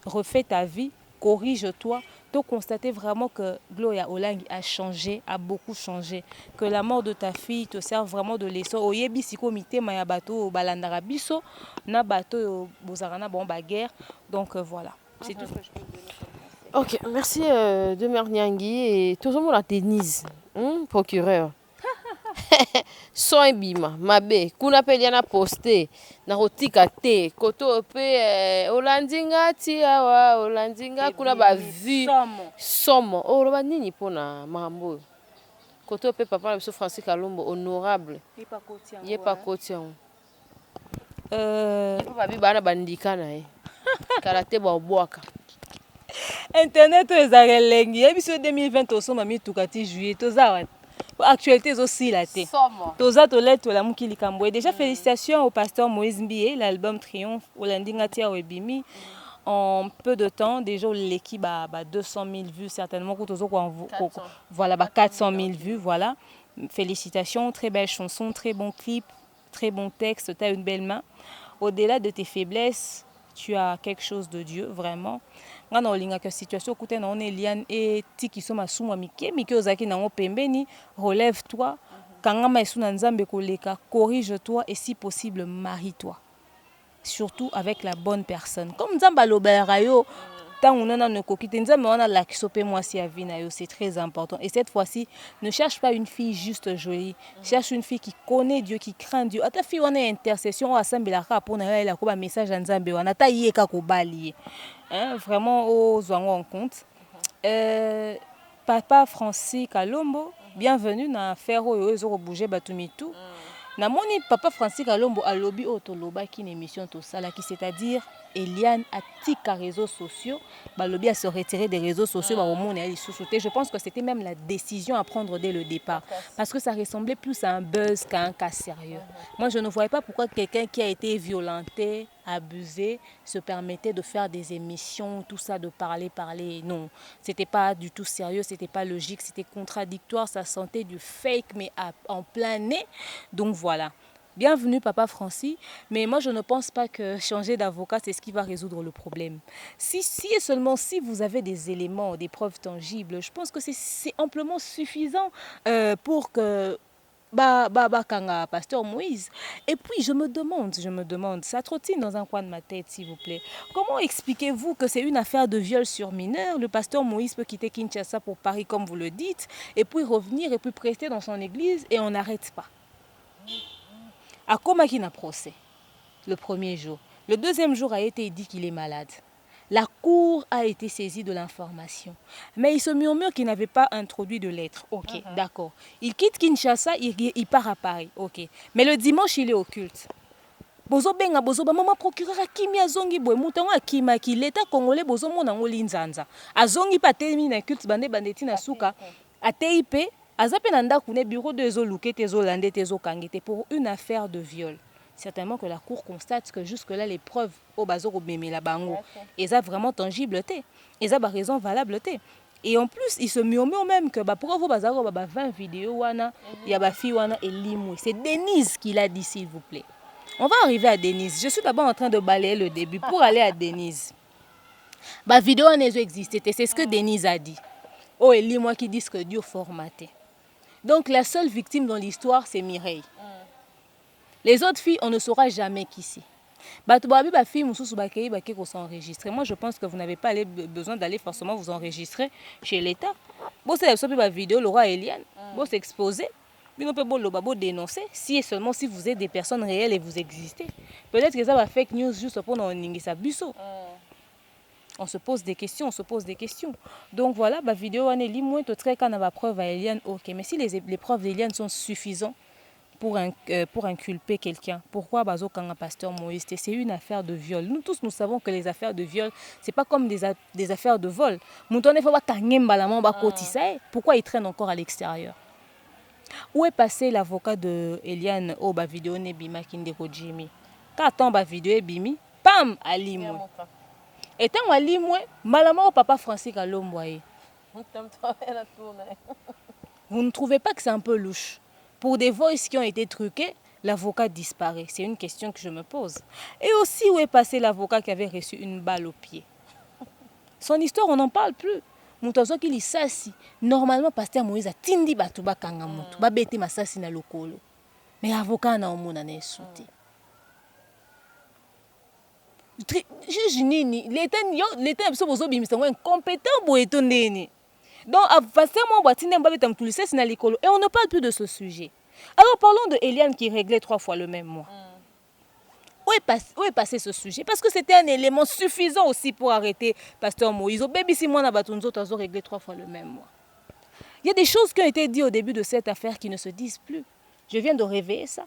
refais ta vie. Corrige-toi, tu constater vraiment que Gloria Olang a changé, a beaucoup changé. Que la mort de ta fille te sert vraiment de leçon. Oyebi siko mite maya bato balandara biso na bato bozarana bon baguerre. Donc voilà, c'est tout ce que je peux te donner. Ok, merci de Merniangui et tout le monde à Denise, procureur. Soin bima mabe kuna pe liana posté na rotika te koto pe olandinga ti awa olandinga kuna ba vu somo o roba nini pona mambo koto pe papa biso Francis Kalombo honorable ye pa kotian papa bi bana bandika na ye karate ba obwaka internet ezarelengi ebiso 2020 osoma mitukati juillet tozawa actualité aussi la té. Toza tolette la mukili kambwe. Déjà félicitations au pasteur Moïse Mbie, l'album Triomphe au Landingatia Webimi. En peu de temps, déjà l'équipe a 200 000 vues certainement. Voilà, 400 000 vues, voilà. Félicitations, très belle chanson, très bon clip, très bon texte. Tu as une belle main. Au-delà de tes faiblesses, tu as quelque chose de Dieu, vraiment. Ngana olinga que situation koute na on Eliane et tiki soma sumwa mike ozaki na pembeni, relève-toi. Kanga maisu na nzambe koleka, corrige-toi et si possible marie-toi. Surtout avec la bonne personne. Comme nzamba lobera yo tant on a ne kokite nzambe on a la kisope moi si avina yo, c'est très important. Et cette fois-ci, ne cherche pas une fille juste jolie, cherche une fille qui connaît Dieu, qui craint Dieu. Ata fille on a intercession assemblée ka pour na la ko ba message nzambe wana ta yeka ko bali. Hein, vraiment aux en compte. Papa Francis Kalombo, bienvenue dans faire au bouger batumitu. Na moni papa Francis Kalombo a lobby autoloba qui une émission tout ça là qui c'est-à-dire Eliane a tika réseaux sociaux, ba lobby a se retirer des réseaux sociaux ba au monde elle sous-sauter. Je pense que c'était même la décision à prendre dès le départ parce que ça ressemblait plus à un buzz qu'à un cas sérieux. Moi je ne voyais pas pourquoi quelqu'un qui a été violenté, abusé se permettait de faire des émissions, tout ça, de parler. Non, c'était pas du tout sérieux, c'était pas logique, c'était contradictoire, ça sentait du fake, mais en plein nez. Donc voilà. Bienvenue Papa Francis, mais moi je ne pense pas que changer d'avocat c'est ce qui va résoudre le problème. Si et seulement si vous avez des éléments, des preuves tangibles, je pense que c'est amplement suffisant pour que kanga pasteur Moïse. Et puis je me demande, ça trottine dans un coin de ma tête s'il vous plaît. Comment expliquez-vous que c'est une affaire de viol sur mineur? Le pasteur Moïse peut quitter Kinshasa pour Paris comme vous le dites, et puis revenir et puis prester dans son église et on n'arrête pas. À Komaki n'a procès le premier jour. Le deuxième jour a été dit qu'il est malade. La cour a été saisie de l'information. Mais il se murmure qu'il n'avait pas introduit de lettre. Ok, d'accord. Il quitte Kinshasa, il part à Paris. Ok. Mais le dimanche, il est au culte. Bozo benga bozo ba maman procureur akimi azongi boy mutango akima ki l'état congolais bozo mona ngoli nzanza. Azongi pa temi na culte bandeti na suka. ATIP azape na ndaku ne bureau de zo luke te zo lande te zo kangete pour une affaire de viol. Certainement que la cour constate que jusque-là, les preuves au bazo la bango, et ça vraiment tangible, et ça raison valable. Et en plus, ils se murmurent même que pourquoi vous avez 20 vidéos, il y a ma fille et Limoué. C'est Denise qui l'a dit, s'il vous plaît. On va arriver à Denise. Je suis d'abord en train de balayer le début pour aller à Denise. Ma vidéo n'a pas existé. C'est ce que Denise a dit. Oh, et Limoué qui disent que Dieu formaté. Donc, la seule victime dans l'histoire, c'est Mireille. Les autres filles, on ne saura jamais qui c'est. Moi, je pense que vous n'avez pas besoin d'aller forcément vous enregistrer chez l'État. Bon, c'est la vidéo, Laura Eliane. Bon, c'est exposé. Mais on peut dénoncer si et seulement si vous êtes des personnes réelles et vous existez. Peut-être que ça va fake news juste pour nous busso. On se pose des questions, Donc voilà, la vidéo on est limoué tout très quand on a preuve à Eliane. OK, mais si les preuves d'Eliane sont suffisantes pour inculper quelqu'un. Pourquoi Bazo Kanga Pasteur Moïse? C'est une affaire de viol. Nous tous, nous savons que les affaires de viol, ce n'est pas comme des affaires de vol. Pourquoi ils traînent encore à l'extérieur? Où est passé l'avocat de Eliane au vidéo Nebima Kindeko Jimmy? Quand on ba vidéo Bimi, pam, à Limoué. Et tant à Limoué, malamment au papa Francis à l'Omboye. Vous ne trouvez pas que c'est un peu louche? Pour des voices qui ont été truquées, l'avocat disparaît. C'est une question que je me pose. Et aussi, où est passé l'avocat qui avait reçu une balle au pied? Son histoire, on n'en parle plus. Moutazo qui sassi. Normalement, pasteur Moïse a tindi batuba kangamutu. Ba bete masasi na lokolo. Mais l'avocat na omona na esouté. L'État est incompétent pour étonner. Donc, et on ne parle plus de ce sujet. Alors, parlons de Eliane qui réglait 3 fois le même mois. Où est passé ce sujet? Parce que c'était un élément suffisant aussi pour arrêter Pasteur Moïse. Au bébé, si moi, on a réglé 3 fois le même mois. Il y a des choses qui ont été dites au début de cette affaire qui ne se disent plus. Je viens de réveiller ça.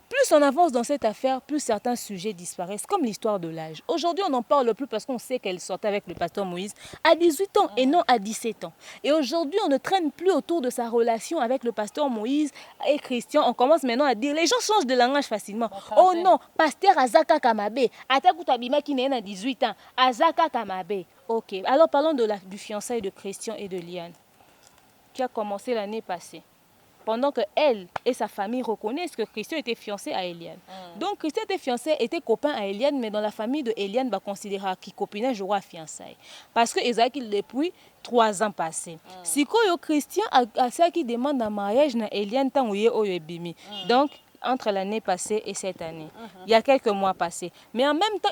Plus on avance dans cette affaire, plus certains sujets disparaissent, comme l'histoire de l'âge. Aujourd'hui, on n'en parle plus parce qu'on sait qu'elle sortait avec le pasteur Moïse à 18 ans et non à 17 ans. Et aujourd'hui, on ne traîne plus autour de sa relation avec le pasteur Moïse et Christian. On commence maintenant à dire, les gens changent de langage facilement. Oh non, pasteur Azaka Kamabe, Atakutabima qui n'est à 18 ans, Azaka Kamabe. Ok, alors parlons du fiançailles de Christian et de Liane, qui a commencé l'année passée. Pendant que elle et sa famille reconnaissent que Christian était fiancé à Eliane. Donc Christian était copain à Eliane, mais dans la famille de Eliane, va considérer qu'il copinait jouer à fiançailles. Parce que Isaac depuis 3 ans passés. Si Christian a ça qui demande un mariage na Eliane tant bimi. Donc entre l'année passée et cette année, il y a quelques mois passés. Mais en même temps,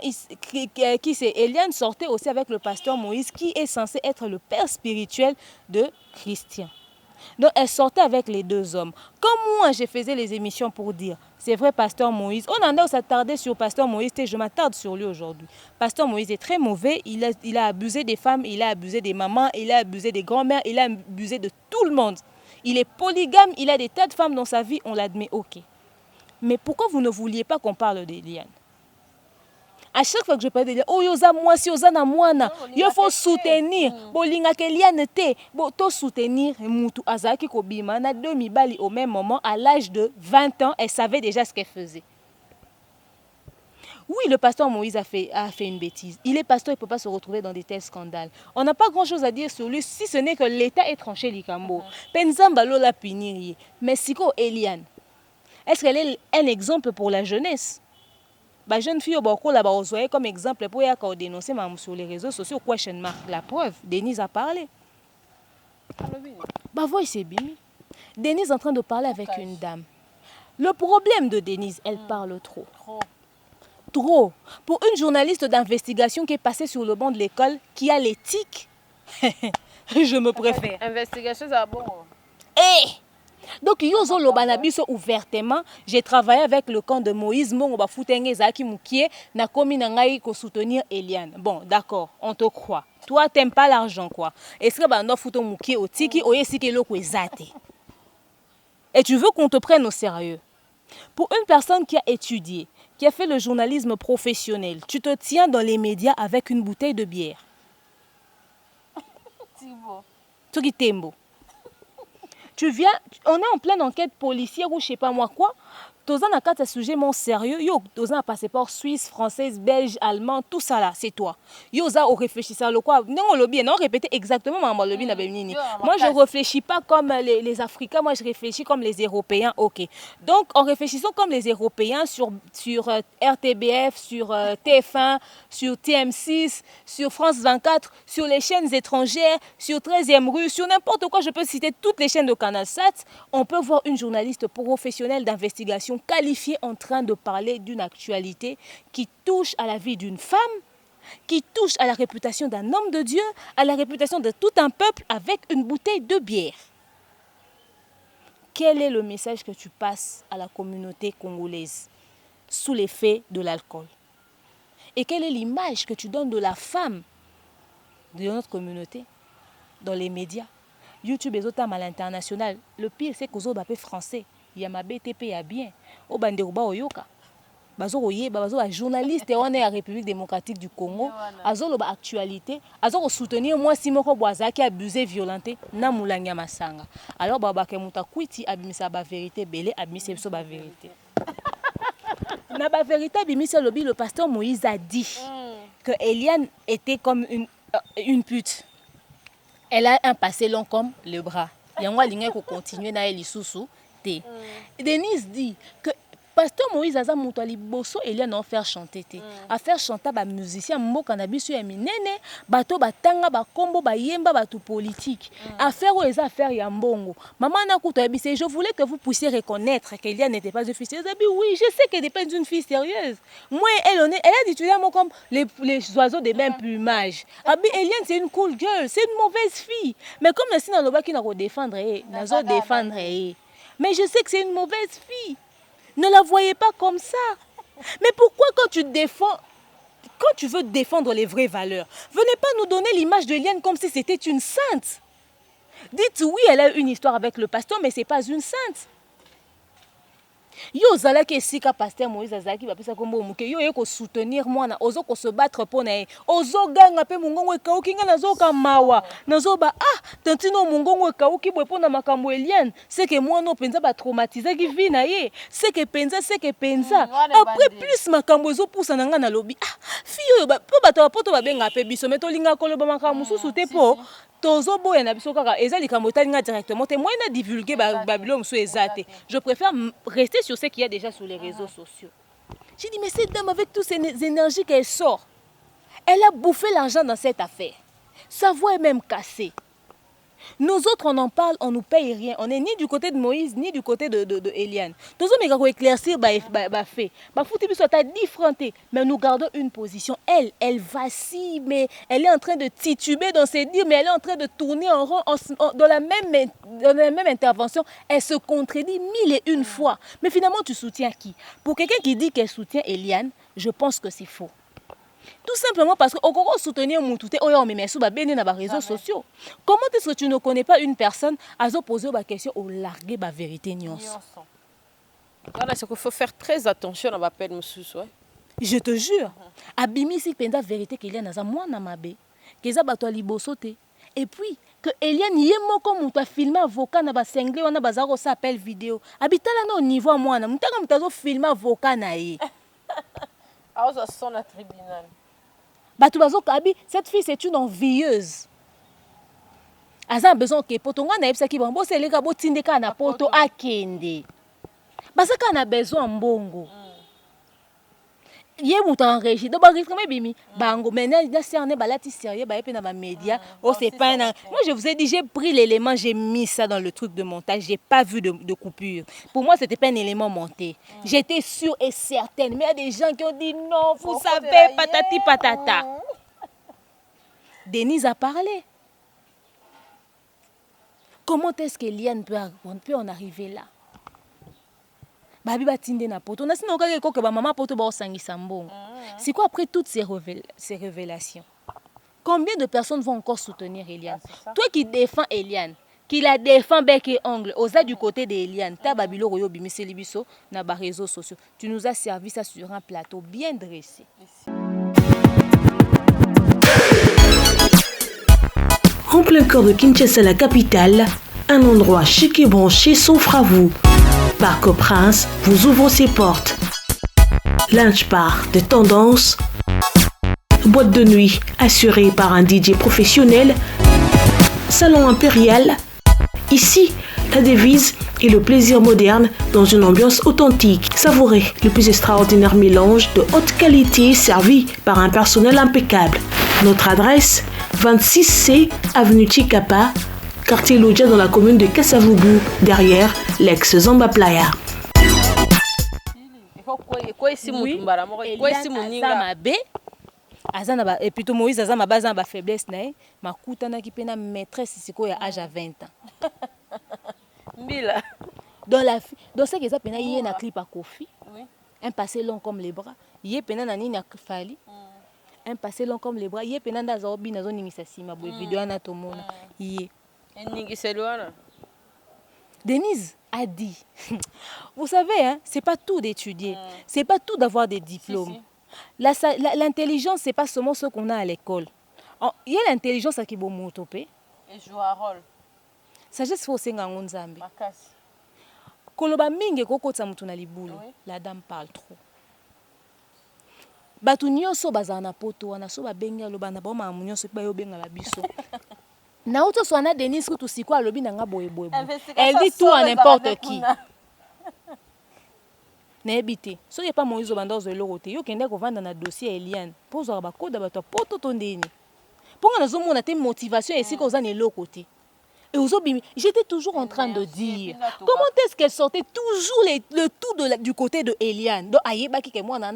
Eliane sortait aussi avec le pasteur Moïse, qui est censé être le père spirituel de Christian. Donc, elle sortait avec les 2 hommes. Comme moi, je faisais les émissions pour dire, c'est vrai, pasteur Moïse. On en a s'attardé sur pasteur Moïse, je m'attarde sur lui aujourd'hui. Pasteur Moïse est très mauvais. Il a abusé des femmes, il a abusé des mamans, il a abusé des grands-mères, il a abusé de tout le monde. Il est polygame, il a des tas de femmes dans sa vie, on l'admet, ok. Mais pourquoi vous ne vouliez pas qu'on parle d'Eliane? À chaque fois que je parle de oh yoza moi si yoza na mwana, il faut soutenir. Bolinga Eliane te, to soutenir mutu azaki kobima na demi-bali au même moment à l'âge de 20 ans, elle savait déjà ce qu'elle faisait. Oui, le pasteur Moïse a fait une bêtise. Il est pasteur, il ne peut pas se retrouver dans des tels scandales. On n'a pas grand-chose à dire sur lui, si ce n'est que l'État est tranché Likambo. Penzamba lola piniri. Mais Siko Eliane, est-ce qu'elle est un exemple pour la jeunesse? Jeune fille au comme exemple pour dénoncer sur les réseaux sociaux. Question mark. La preuve, Denise a parlé. Voix c'est bimi. Denise est en train de parler avec une dame. Le problème de Denise, elle parle trop. Trop. Pour une journaliste d'investigation qui est passée sur le banc de l'école, qui a l'éthique, je me préfère. Investigation, c'est bon. Donc, yozo lobanabiso ouvertement, j'ai travaillé avec le camp de Moïse, mon ba futenge zaki mukie, na komi na ngai ko soutenir Eliane. Bon, d'accord, on te croit. Toi, t'aimes pas l'argent, quoi. Est-ce que bah no futo mukie otiki oyesiki loko ezate? Et tu veux qu'on te prenne au sérieux? Pour une personne qui a étudié, qui a fait le journalisme professionnel, tu te tiens dans les médias avec une bouteille de bière. Toki tembo. Tu viens, on est en pleine enquête policière ou je sais pas moi quoi. toza na kati sujet mon sérieux yo toza na passeport suisse française belge allemand tout ça là c'est toi yo za au réfléchir ça le quoi non lobby non répéter exactement maman lobby na benini moi je réfléchis pas comme les Africains moi je réfléchis comme les Européens ok donc en réfléchissant comme les Européens sur RTBF sur TF1 sur TM6 sur France 24 sur les chaînes étrangères sur 13e rue sur n'importe quoi je peux citer toutes les chaînes de Canal 7 on peut voir une journaliste professionnelle d'investigation qualifiée en train de parler d'une actualité qui touche à la vie d'une femme, qui touche à la réputation d'un homme de Dieu, à la réputation de tout un peuple avec une bouteille de bière. Quel est le message que tu passes à la communauté congolaise sous l'effet de l'alcool? Et quelle est l'image que tu donnes de la femme de notre communauté dans les médias? YouTube et autres à l'international. Le pire, c'est qu'aux autres français, il y a ma BTP à bien. Au Banderouba Oyoka. Bazo journaliste on est à République démocratique du Congo. Azo ba actualité. Azo soutenir moi Simoko Boaza qui a abusé violenté na mulanya masanga. Alors baba ke muta kwiti abimisa ba vérité belé abimisa so ba vérité. Na ba vérité abimisa lobi le pasteur Moïse a dit que Eliane était comme une pute. Elle a un passé long comme le bras. Il y a un ligne qui continue dans les sous-sous. Denise dit que pasteur Moïse Aza Moutali Bosso Eliane a faire chanter a faire chanter ba musicien mboka na biso ya minene bato batanga ba kombo ba yemba bato politique a faire les affaires ya mbongo maman na kuto yebise je voulais que vous puissiez reconnaître qu'Eliane n'était pas une fille sérieuse. Oui je sais qu'elle n'est pas une fille sérieuse moi elle a dit comme les oiseaux de même plumage Eliane c'est une cool girl c'est une mauvaise fille mais comme la sina loba qui na défendre nazo défendre mais je sais que c'est une mauvaise fille. Ne la voyez pas comme ça. Mais pourquoi quand tu veux défendre les vraies valeurs, venez pas nous donner l'image de Eliane comme si c'était une sainte. Dites oui, elle a une histoire avec le pasteur, mais c'est pas une sainte. Yo zalaki esika pasteur Moïse azalaki bapesa kombo muke yo yeko soutenir mwana ozo ko se battre pona e ozo ganga pe mungongo ekauki nga nazo ka mawa nazo ba tantino mungongo ekauki bwe pona makambo Eliane c'est que moi no penza ba traumatiser ki vie na ye c'est que penza après plus makambo ezo poussa na nga na lobi fille yo ba po bato poto ba benga pe biso meto linga ko loba makambo susu te po tozo boya na biso kaka ezali kamota linga directement te moi na divulguer babylone so ezate je préfère rester sur ce qu'il y a déjà sur les réseaux sociaux. J'ai dit mais cette dame avec toutes ces énergies qu'elle sort elle a bouffé l'argent dans cette affaire sa voix est même cassée. Nous autres on en parle on nous paye rien on est ni du côté de Moïse ni du côté de Eliane tozo meka ko éclaircir ba fait ba fouti biso ta différenté mais nous gardons une position elle vacille mais elle est en train de tituber dans ses dires mais elle est en train de tourner en rond dans la même intervention elle se contredit 1001 fois mais finalement tu soutiens qui? Pour quelqu'un qui dit qu'elle soutient Eliane je pense que c'est faux. Tout simplement parce que on soutenir Moutouté on met sous ba béné na ba réseaux sociaux. Comment est-ce que tu ne connais pas une personne à poser ba question au larguer ba vérité nyonso? Voilà, c'est qu'il faut faire très attention à ba peine monsieur. Je te jure, abimi si penda vérité qu'Eliane aza mwana mabe, keza bato liboso te. Et puis que Eliane yemoko mutu a filmé avocat na ba cinglé wana bazako s'appelle vidéo. Habitala na au niveau mwana, mutaka mutazo filmer avocat na ye. Ah ça sonne à tribunal. Cette fille c'est une envieuse. Aza besoin que potonga na yebisa ki bango seleka botindeka na poto akende. Basaka na besoin mbongo. Ye muta en régie do ba risque bimi bango maintenant na cerné balati sérieux ba yepe na ba média c'est pas moi je vous ai dit j'ai pris l'élément j'ai mis ça dans le truc de montage j'ai pas vu de coupure pour moi c'était pas un élément monté j'étais sûre et certaine mais il y a des gens qui ont dit non vous savez patati patata. Denise a parlé. Comment est-ce qu'Eliane peut en arriver là? Babi batinde na poto na sino kaka ko ba mama poto ba osangisa mbongo. C'est quoi après toutes ces révélations? Combien de personnes vont encore soutenir Eliane? Toi qui défends Eliane, qui la défend bec et ongle, osa du côté de Eliane, ta babilo royo bimiseli biso na ba réseaux sociaux. Tu nous as servi ça sur un plateau bien dressé. En plein cœur de Kinshasa, la capitale, un endroit chic et branché s'offre à vous. Barco Prince vous ouvre ses portes. Lunch bar de tendance, boîte de nuit assurée par un DJ professionnel, salon impérial. Ici, la devise est le plaisir moderne dans une ambiance authentique. Savourez le plus extraordinaire mélange de haute qualité servi par un personnel impeccable. Notre adresse, 26C, avenue Chikapa, quartier Lodja dans la commune de Kasavubu, derrière l'ex-Zamba Playa. Et plutôt Moïse aza mabaza ba faiblesse na makutana ki pena maîtresse siko ya âge à 20 ans. Mbila. Dans ce que ça pena yé na clip à Kofi. Oui. Un passé long comme les bras. Yé pena na nini Fali. Un passé long comme les bras. Yé pena na zobi na zoni misasima bo vidéo na tomona. Yé. Ningi selwana. Denise a dit. Vous savez hein, c'est pas tout d'étudier. C'est pas tout d'avoir des diplômes. Si. L'intelligence, c'est pas seulement ce qu'on a à l'école. Il y a l'intelligence qui est topé. Et joue un rôle. Sagesse faut senga ngonzambe. Koloba mingi koko tsamutu na libulu. La dame parle trop. Batu nyonso bazana poto wana so ba benga loba na ba ma nyonso ba yo benga la biso. Na auto so na Denise ko tusiko alobi na nga boye. Elle dit tout à n'importe qui. N'habité. So y a pas Moïse Obanda zo lorote. Yo kende ko vanda na dossier Eliane. Pour zo ba koda ba to poto tondeni. Pour nga zo mona te motivation et si ko za ne lokote. Et aujourd'hui, j'étais toujours en train de dire comment est-ce qu'elle sortait toujours le tout du côté de Eliane. Donc ayeba ki ke moi na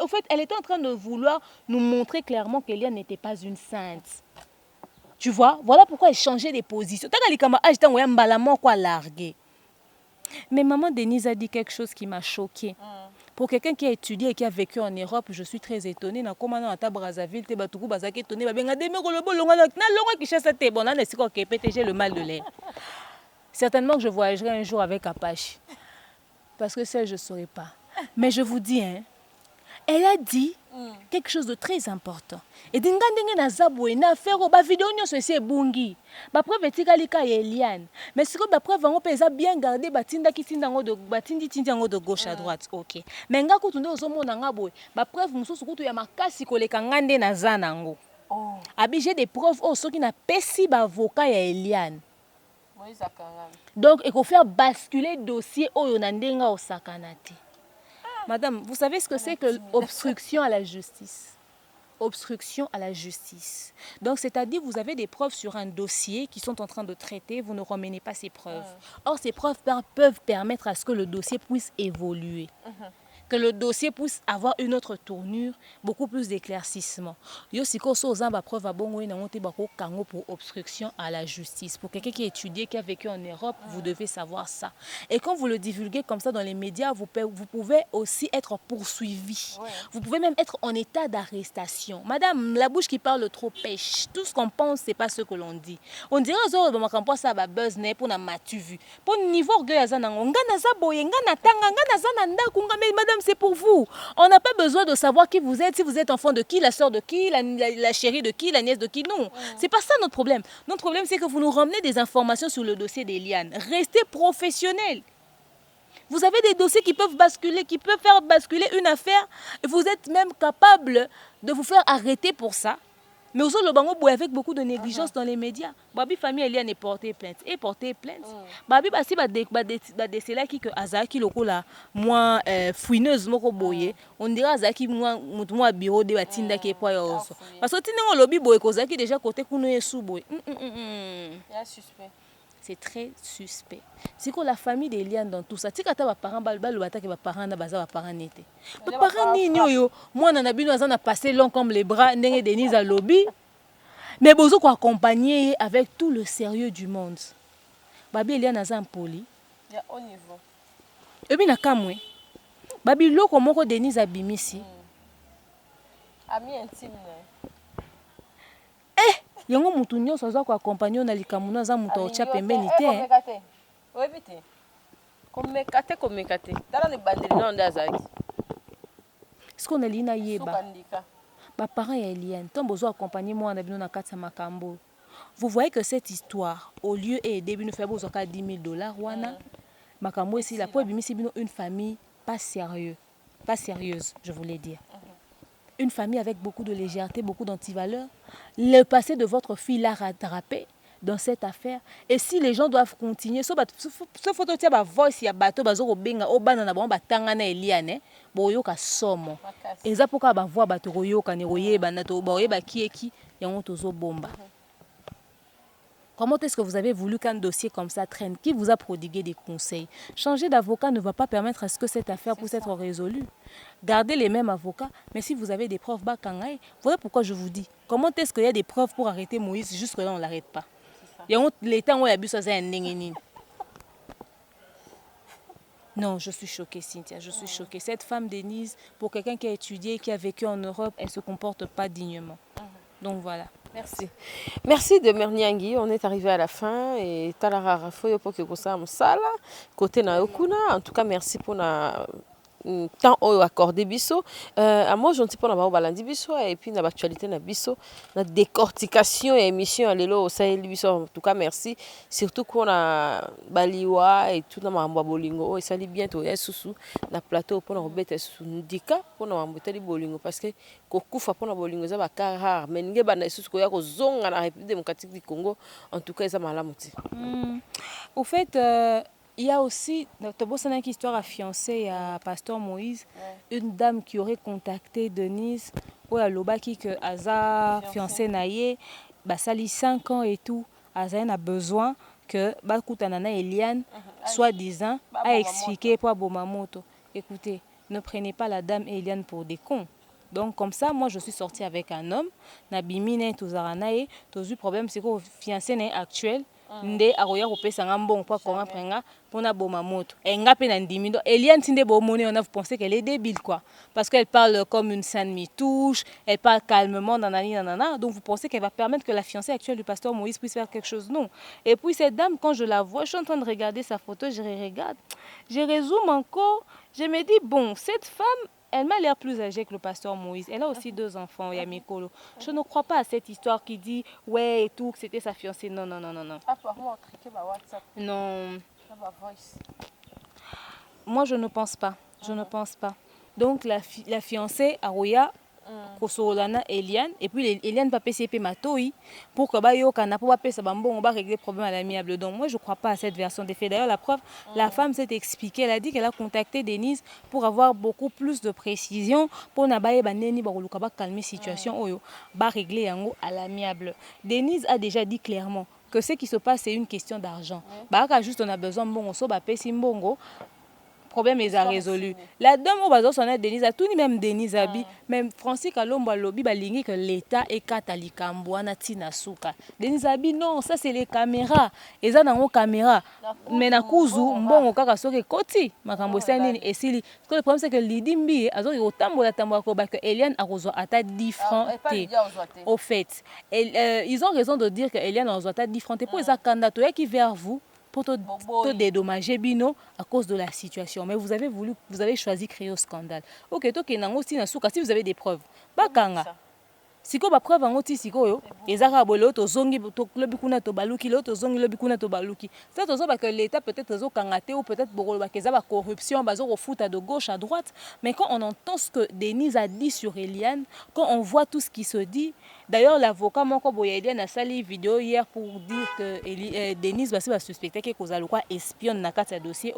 au fait, elle était en train de vouloir nous montrer clairement qu'Eliane n'était pas une sainte. Tu vois? Voilà pourquoi elle changeait des positions. Taka likama age tango ya mbala moko larguer. Mais maman Denise a dit quelque chose qui m'a choquée. Pour quelqu'un qui a étudié et qui a vécu en Europe, je suis très étonnée. Na komana na Brazzaville, te batuku bazaki étonné, ba benga demi kolobo longa na longa ki chassa te bon na siko ke PTG le mal de l'air. Certainement que je voyagerai un jour avec Apache. Parce que ça je saurais pas. Mais je vous dis hein, elle a dit quelque chose de très important. Et dinga ndenge na zabwe na faire ba vidéo nyonso ese bungi. Ba preuve etikali ka Eliane. Mais siko ba preuve ngo peza bien garder batinda kitinda ngo de batindi tinda ngo de gauche à droite. OK. Mais nga kutunde ozomona nga boy. Ba preuve mususu kutu ya makasi koleka ngande na zana ngo. Oh. Abi j'ai des preuves soki na pesi ba avocat ya Eliane. Donc il faut faire basculer dossier oyo na ndenga osakanate. Madame, vous savez ce que c'est que l'obstruction à la justice? Obstruction à la justice. Donc, c'est-à-dire, vous avez des preuves sur un dossier qui sont en train de traiter, vous ne ramenez pas ces preuves. Or, ces preuves peuvent permettre à ce que le dossier puisse évoluer. Que le dossier puisse avoir une autre tournure, beaucoup plus d'éclaircissement. Yo siko so zamba preuve bongo na monte bako kango pour obstruction à la justice. Pour quelqu'un qui a étudié, qui a vécu en Europe, vous devez savoir ça. Et quand vous le divulguez comme ça dans les médias, vous pouvez aussi être poursuivi. Vous pouvez même être en état d'arrestation. Madame, la bouche qui parle trop pêche. Tout ce qu'on pense, c'est pas ce que l'on dit. On dirait aux autres, on ça va buzz ne pour na matu vu. Pour niveau orgueil azana nga na za boye nga na tanga nga na za na ndaku nga mais madame c'est pour vous. On n'a pas besoin de savoir qui vous êtes, si vous êtes enfant de qui, la soeur de qui, la chérie de qui, la nièce de qui. Non, c'est pas ça notre problème. Notre problème, c'est que vous nous ramenez des informations sur le dossier d'Eliane. Restez professionnels. Vous avez des dossiers qui peuvent basculer, qui peuvent faire basculer une affaire. Et vous êtes même capable de vous faire arrêter pour ça. Mais aussi, le bango boue avec beaucoup de négligence dans les médias. Babi famille Eliane est portée plainte. Et portée plainte. Babi basi ba décela qui que azaki loko la moi fouineuse moko boye. On dirait azaki moi bureau de batinda qui est pas yoso. Parce que tinengo lobby boye kozaki déjà côté kuno yesu boye. Ya suspect. C'est très suspect. C'est que la famille d'Eliane dans tout ça. Tu sais que les parents les parents na baza parents n'étaient. Les parents ni yo moi na bino azana passé long comme les bras ndenge Denise à lobby. Mais bozo ko accompagner avec tout le sérieux du monde. Babi Eliane azan poli. Ya au niveau. Et bien na kamwe. Babi loko moko Denise abimisi. Ami intime. Yango mutu nyonso aza ko accompagner na likamuna za mutu ocha pembeni te. Oui bité. Komekate. Tala ne bandeli na onda zaki. Ce qu'on a lina yeba. Ba parents ya Eliane, tant besoin accompagner moi na bino na kati makambo. Vous voyez que cette histoire au lieu et début nous fait besoin $10,000 wana. makambo ici la pour bimisi bino une famille pas sérieuse, je voulais dire. Une famille avec beaucoup de légèreté, beaucoup d'antivaleurs. Le passé de votre fille l'a rattrapé dans cette affaire. Et si les gens doivent continuer, ce photo tia ba voice ya bato bazo benga o bana na bango batanga na Eliane, boyoka somo. Eza poka ba voix bato koyoka ne koyeba na to boyeba ki yango tozo bomba. Comment est-ce que vous avez voulu qu'un dossier comme ça traîne? Qui vous a prodigué des conseils? Changer d'avocat ne va pas permettre à ce que cette affaire puisse être résolue. Gardez les mêmes avocats, mais si vous avez des preuves, voilà pourquoi je vous dis. Comment est-ce qu'il y a des preuves pour arrêter Moïse? Jusque là, on ne l'arrête pas. L'État, on a bu ça, c'est un Non, je suis choquée, Cynthia, je suis choquée. Cette femme, Denise, pour quelqu'un qui a étudié, qui a vécu en Europe, elle ne se comporte pas dignement. Donc voilà. Merci. Merci de Merniangi. On est arrivé à la fin et Talara Rafoyo pour que vous sachiez ça côté na Okuna. En tout cas, merci pour na temps accordé biso. Moi, je ne sais pas na balandi biso et puis na actualité na biso, na décortication et émission lelo au Sahel biso. En tout cas, merci. Surtout qu'on a baliwa et tout na mambo bolingo et ça li bientôt ya susu na plateau pour na robeta sundika pour na mambo tali bolingo parce que kokufa pour na bolingo za ba rare mais nge bana susu ko ya ko zonga na République démocratique du Congo. En tout cas, ça malamuti. Au fait, il y a aussi, dans une histoire à fiancée à Pasteur Moïse, une dame qui aurait contacté Denise, ou à Lobaki que Aza fiancé naïe, sali 5 ans et tout, Aza a besoin que Bakutanana Eliane, soi-disant, a expliqué pour Bomamoto. Écoutez, ne prenez pas la dame Eliane pour des cons. Donc comme ça, moi je suis sortie avec un homme, Nabimine Tuzaranae, tous eu problème, c'est que le fiancé n'est actuel. Nde aroya kopesa ngambon kwa konga prenga pona boma moto enga pe na ndimido Eliane tinde bomone on a vous pensez qu'elle est débile quoi parce qu'elle parle comme une sainte mitouche, elle parle calmement nanana donc vous pensez qu'elle va permettre que la fiancée actuelle du pasteur Moïse puisse faire quelque chose? Non. Et puis cette dame, quand je la vois, je suis en train de regarder sa photo, je regarde, je résume encore, je me dis bon, cette femme elle m'a l'air plus âgée que le pasteur Moïse. Elle a aussi 2 enfants, Yamikolo. Je ne crois pas à cette histoire qui dit ouais et tout, que c'était sa fiancée. Non. Non. Moi, je ne pense pas. Je ne pense pas. Donc, la fiancée, Aroya, Kosolana, Eliane, et puis Eliane va PCP Matoi pour que Bayokana, pour passer on va régler le problème à l'amiable. Donc, moi, je ne crois pas à cette version des faits. D'ailleurs, la preuve, la femme s'est expliquée. Elle a dit qu'elle a contacté Denise pour avoir beaucoup plus de précision pour calmer la situation, régler à l'amiable. Denise a déjà dit clairement que ce qui se passe, c'est une question d'argent. Juste on a besoin de bon, problème est résolu. La dame au bazar sonne Denise a tout ni même Denise abi même Francis Kalomba lobby balingi que l'état est catholique mbwana tina suka. Denise abi non, ça c'est les caméras. Eza nango caméra. Mais na kuzu mbongo kaka soke koti makambo sanini esili. Parce que le problème c'est que Lidi Mbi azo yotambola tambola ko ba que Eliane a reçu ata 10 francs. Au fait, ils ont raison de dire que Eliane a reçu ata 10 francs pour eza candidat qui vers vous pour te dédommager bino à cause de la situation. Mais vous avez choisi créer un scandale. Ok, si vous avez des preuves, bakanga. Si vous avez des preuves, vous avez des zongi to baluki l'autre zongi lobi kuna to baluki. Ça que l'état peut-être kangaté ou peut-être la corruption au foot de gauche à droite. Mais quand on entend ce que Denise a dit sur Eliane, quand on voit tout ce qui se dit, d'ailleurs l'avocat Moko Boyedian a sali vidéo hier pour dire que Denise va suspecter que Kozalukwa espionne dans le dossier.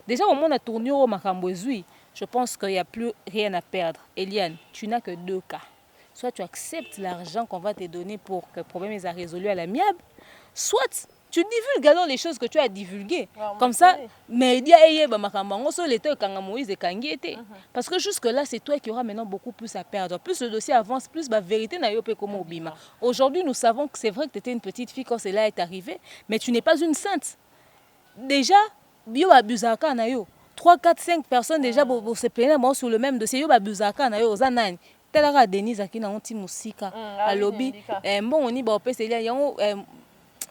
Déjà au moment de tourner au Makambozui, je pense qu'il n'y a plus rien à perdre. Eliane, tu n'as que 2 cas. Soit tu acceptes l'argent qu'on va te donner pour que le problème soit résolu à l'amiable, soit tu divulgues alors les choses que tu as divulguées. Comme ça, parce que jusque-là, c'est toi qui auras maintenant beaucoup plus à perdre. Plus le dossier avance, plus la vérité n'a pas comme Obima. Aujourd'hui, nous savons que c'est vrai que tu étais une petite fille quand cela est arrivé, mais tu n'es pas une sainte. Déjà, bio abusaka na yo. 3, 4, 5 personnes déjà se plaindre sur le même dossier. Yo abusaka na yo zanani. Telara Denise qui na onti musika à lobby bon on y ba opé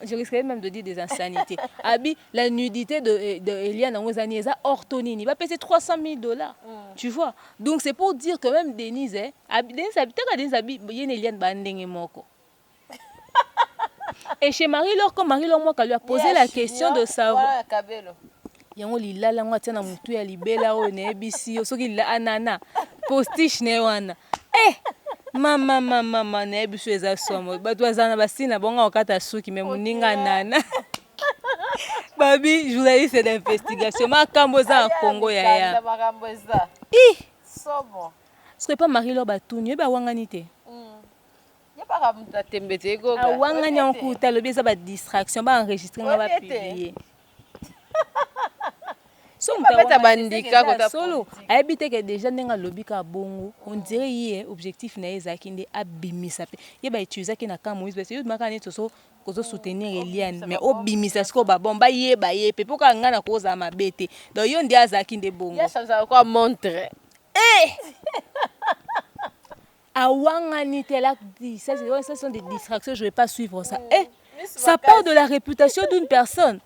je risquerais même de dire des insanités. Abi la nudité de Eliane Ozani eza orthonini va payer $300,000. Tu vois. Donc c'est pour dire que même Denise Denise abi yene Eliane ba ndenge moko. Et chez Marie-Laure, quand Marie-Laure moi lui a posé la question de savoir yango lilala ngo atia na mutu ya libela oyo nayebisi yo soki lila anana postiche na ye wana mama nayebiso eza somo bato baza na basina bongo okata suki me moninga anana babi journaliste d'investigation makambo eza na Congo yaya soki pa Marie lo batuni yo bawangani te awangani yankuta alobi eza badistraction baenregistre nga bapublie solo ayebi te ke déjà ndenge alobi ka bongo on dirait ye objectif na ye ezalaki nde abimisa mpe ye bautilisaki na ka Moïse parce yo dimaka neti soutenir Eliane mais obimisa sikoyo babon bayeba ye mpe mpo kaka ngai na kozala mabe te donc yo nde azalaki nde bongo awangani te la dit ça sont des distractions je vais pas suivre ça ça part de la réputation d'une personne.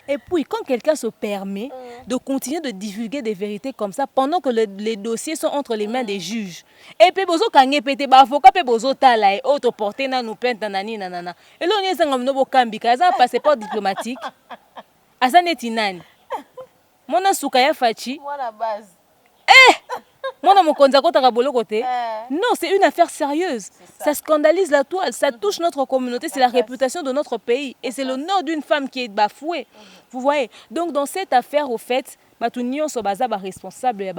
Et puis, quand quelqu'un se permet de continuer de divulguer des vérités comme ça, pendant que les dossiers sont entre les mains des juges, et puis, bozo kangé pété, avocat, puis bozo talaye, auto porté, na nous peinte, nanani, nanana. Et là, on est en nobo kambika, ça un passeport diplomatique. Asa netinani. Mona soukaya fachi. Mona base. Mona mokonza kota kabolo côté. Non, c'est une affaire sérieuse. Ça scandalise la toile, ça touche notre communauté, c'est la réputation de notre pays. Et c'est l'honneur d'une femme qui est bafouée. Vous voyez? Donc, dans cette affaire, au fait, Batunion Sobaza est responsable,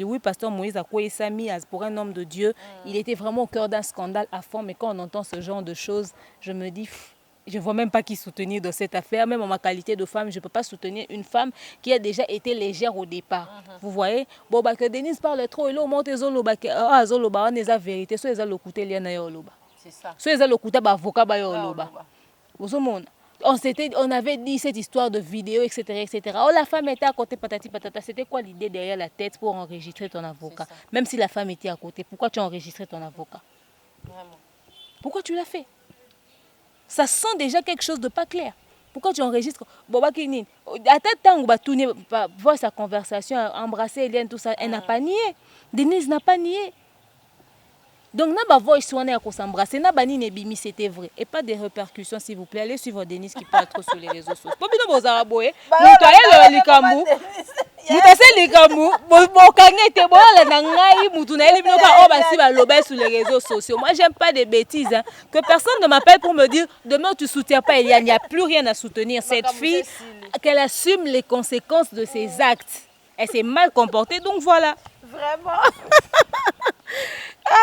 oui, pasteur Moïse Akoyesami, pour un homme de Dieu, il était vraiment au cœur d'un scandale à fond. Mais quand on entend ce genre de choses, je me dis, je ne vois même pas qui soutenir dans cette affaire. Même en ma qualité de femme, je ne peux pas soutenir une femme qui a déjà été légère au départ. Vous voyez? Bon, que Denise parle trop, et là, on monte les oloba, on est la vérité, soit ils ont le côté lié à oloba. C'est ça. Soit ils ont le côté avocat ba oloba. On avait dit cette histoire de vidéo, etc., etc. Oh, la femme était à côté, patati patata. C'était quoi l'idée derrière la tête pour enregistrer ton avocat? Même si la femme était à côté, pourquoi tu as enregistré ton avocat? Vraiment. Pourquoi tu l'as fait? Ça sent déjà quelque chose de pas clair. Pourquoi tu enregistres Boba Kinin, à tel temps où Batouni voit sa conversation, embrasser Eliane, tout ça, elle n'a pas nié. Denise n'a pas nié. Donc, n'a pas voix soigner à s'embrasser, n'a pas ni bimi, c'était vrai. Et pas des répercussions, s'il vous plaît. Allez suivre Denise qui parle trop sur les réseaux sociaux. Pas bien vous araboé. Vous likambu. Vous tassez likambu. Bon kangete bon la nangai mutuna eli binoka oh ba si ba loba sur les réseaux sociaux. Moi, j'aime pas des bêtises. Que personne ne m'appelle pour me dire demain tu soutiens pas Eliane. Il n'y a plus rien à soutenir. Cette fille, qu'elle assume les conséquences de ses actes. Elle s'est mal comportée, donc voilà. Vraiment.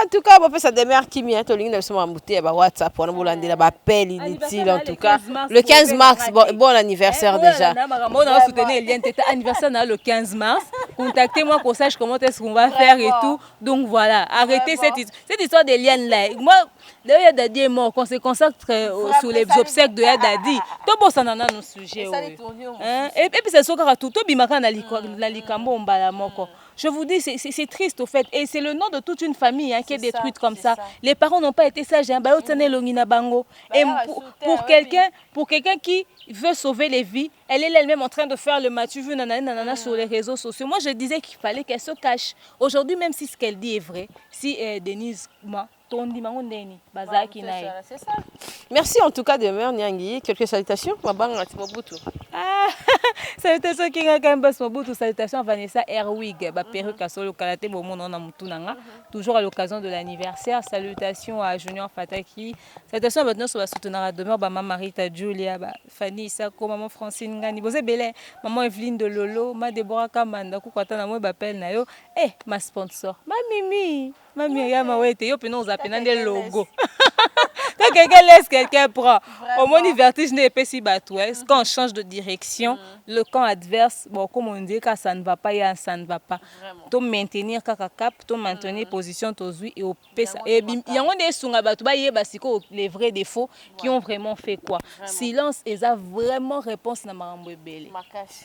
En tout cas, on fait ça demeure qui m'y a tolling de son mouté à WhatsApp pour nous l'année là appel inutile en tout cas. Le 15 mars, bon anniversaire déjà. On a soutenu Eliane Teta anniversaire le 15 mars. Contactez-moi qu'on sache comment est-ce qu'on va faire et tout. Donc voilà, arrêtez cette histoire d'Eliane là. Moi, d'ailleurs Dadi est mort, qu'on se consacre sur les obsèques de Dadi. Tout bon ça n'en a nos sujets. Et puis c'est ça que tout bimaka na likambo mbala moko. Je vous dis, c'est triste au fait. Et c'est le nom de toute une famille qui est détruite comme ça. Les parents n'ont pas été sages. Et pour quelqu'un qui veut sauver les vies, elle est elle-même en train de faire le match vu nanana sur les réseaux sociaux. Moi, je disais qu'il fallait qu'elle se cache. Aujourd'hui, même si ce qu'elle dit est vrai, si Denise, moi, c'est ça. Merci en tout cas de Mère Nyangui. Quelques salutations. Salutations qui ont quand même salutations à Vanessa Erwig, perruque à solo karaté toujours à l'occasion de l'anniversaire. Salutations à Junior Fataki. Salutations à votre sur la soutenir à demeure maman Marita Julia, Fanny Sako, maman Francine Ngani, Bosé Belin, maman Evelyne de Lolo, ma Deborah Kamanda, Koukwata moi bapel nayo, ma sponsor, ma Mimi. Ma Myriam a été yo nous appelons des logos. Quand quelqu'un laisse quelqu'un prend, au moins il vertige n'est pas si bateau. Quand on change de direction, le camp adverse, bon comme on dit quand ça ne va pas, ça ne va pas. To maintenir cap, to maintenir position tozui et au pesa. Et il y a des sunga bateau, les vrais défauts qui ont vraiment fait quoi. Silence et ça vraiment réponse na marambo belé.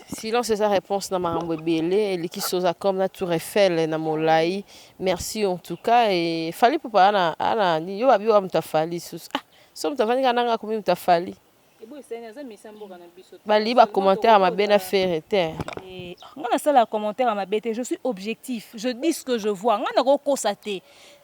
Silence et sa réponse na marambo belé, et qui soza comme la tour Eiffel na Molai. Merci en tout cas et fallait pour pas ana yo abi wa mtafali sus so mtafani kananga komi mtafali bali ba commentaire ma bena faire terre ngana sala commentaire à ma bête je suis objectif je dis ce que je vois ngana ko kosate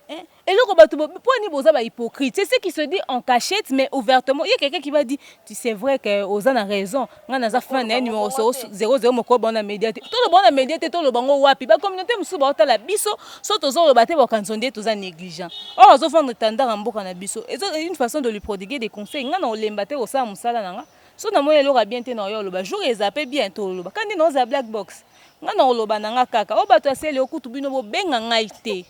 Et le combat, pourquoi ni boza ba hypocrite? C'est ce qui se dit en cachette, mais ouvertement. Il y a quelqu'un qui va dire, tu sais vrai que Ozan a raison. On a fait un numéro 00 moko bon na médiaté. Tout le bon na médiaté, tout le bango wapi. Ba communauté musu ba otala biso, so tozo le baté ba kanzonde toza négligent. Oh, ozo fond tendance en boka na biso. Et c'est une façon de lui prodiguer des conseils. Nga na olembate au sa musala nanga. So na moyo loka bien te na yo loba. Jour ezapé bientôt loba. Kandi no za black box. Nga na loba nanga kaka. O bato asele okutu bino bo benga ngai te.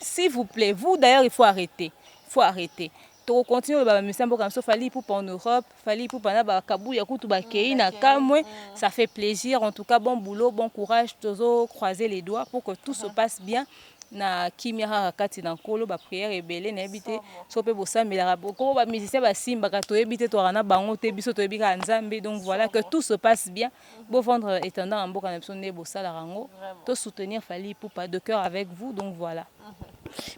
S'il vous plaît, vous d'ailleurs, il faut arrêter. Il faut arrêter. To continue le bamisam comme ça fallait pour en Europe, fallait pour pana ba Kabouya kutu ba kei na kamwe, ça fait plaisir en tout cas bon boulot, bon courage, tozo croiser les doigts pour que tout se passe bien. Na kimia kati na kolo ba prière ebele na ebité so pe bossa melaka ko ba musicien ba simba ka to ebité to rana bango te biso to ebika nzambe, donc voilà que tout se passe bien. Beau vendre étendant en boka na biso ne bossa la rango, to soutenir fallait pour pas de cœur avec vous, donc voilà.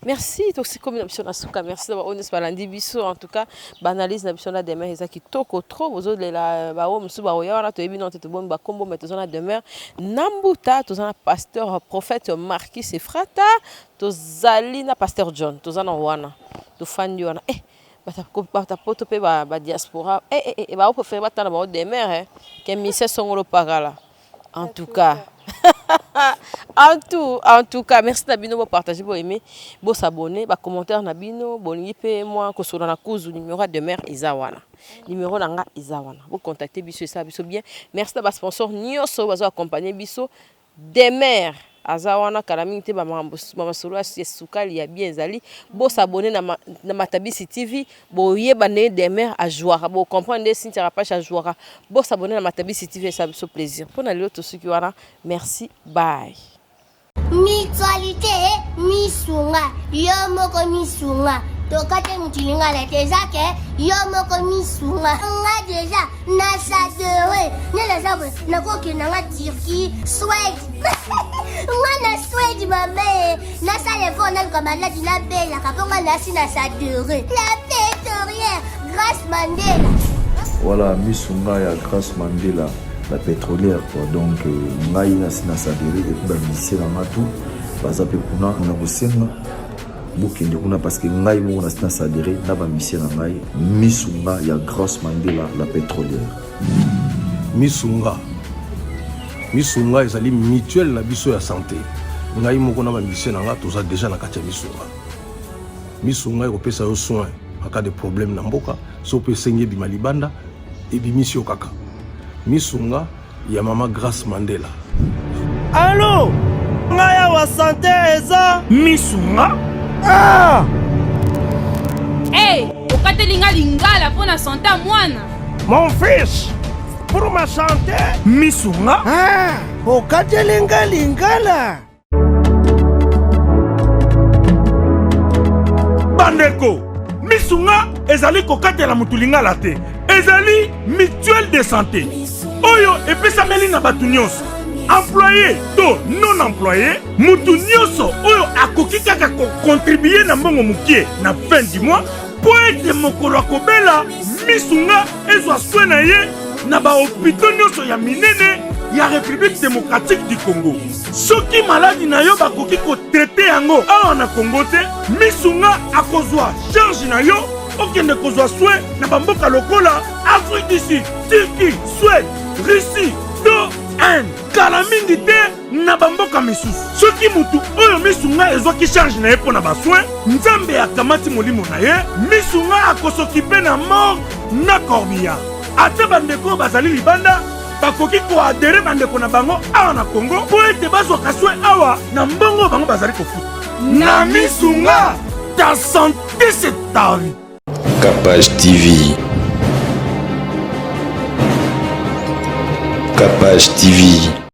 Merci aussi comme l'option Asuka, merci d'avoir honnête balandi biso en tout cas banalise na biso na demain ezaki toko trop aux autres la ba o musu ba o ya na to ebi non te bon ba kombo mais tozana demain nambuta tozana pasteur prophète Marquis Efrata tozali na pasteur John tozana wana to fandi wana bata poto pe ba diaspora ba o préférer batana ba o demain que mise songolo pagala en tout cas. En tout cas, merci Nabino pour partager, pour aimer, pour s'abonner, pour commenter Nabino, pour niper moi, que sur la cause numéro de mère Isawana. Numéro nanga Isawana. Vous contactez Bisso et ça Bisso bien. Merci d'avoir sponsor Nyoso, vous accompagner Bisso des mères. Azawana kalamite ba mama solo asukali ya bien zali bo s'abonner na Matabisi TV bo yeba ne des mères à joie bo comprendre Cynthia Rapache à joie bo s'abonner na Matabisi TV ça me plaisir pour na l'autre ceux qui wana merci bye mutualité misunga yo moko misunga tokate mutilinga la tezake yo moko misunga nga déjà na sadere ne la sabre na ko ke na Turquie Suède nga na Suède maman na sale fona comme la dina bella kaponga na sina sadere la pétrolière Grâce Mandela. Voilà misunga ya Grâce Mandela la pétrolière quoi donc ngai na sina sadere et puis ba ministère na matu baza pe kuna na bosenga bokende kuna parce que ngai mo na sina sadere na ba ministère na ngai misunga ya Grâce Mandela la pétrolière. Misunga ezali mutuelle na biso ya santé ngai moko na ba ministère na nga toza déjà na kati ya misunga ekopesa yo soin en cas de problème na mboka so pe sengi bima libanda et bimisio kaka misunga ya mama Grâce Mandela. Allô ngaya wa santé eza misunga hey okatelinga lingala pona santé mwana mon fils pour ma santé misunga okatelinga lingala bandeko misunga ezali kokatela mutu lingala te ezali mutuelle de santé oyo epesameli na bato nyonso employé to non employé mutu nyonso oyo akoki kaka kocontribue na mbongo mokie na fin du mois po ete mokolo akobela misunga ezwa soin na ye na bahopito nyonso ya minene ya République démocratique du Congo. Soki maladi na yo bakoki kotraite yango awa na Congo te misunga akozwa charge na yo okende kozwa soin na bamboka lokola Afrique du Sud, Turquie, Suède, Russie, to Inde. Kala mingi te na bamboka misusu. Soki mutu oyo misunga ezwaki charge na ye pona basoin, nzambe akamati molimo na ye, misunga akosokipe na mort na corbillard. Ate bandeko bazali libanda bakoki koadere bandeko na bango awa na Congo po ete bazwaka soin awa na mbongo bango bazali kofuta. Na misunga, ta santé c'est ta vie. Capage TV. Capage TV.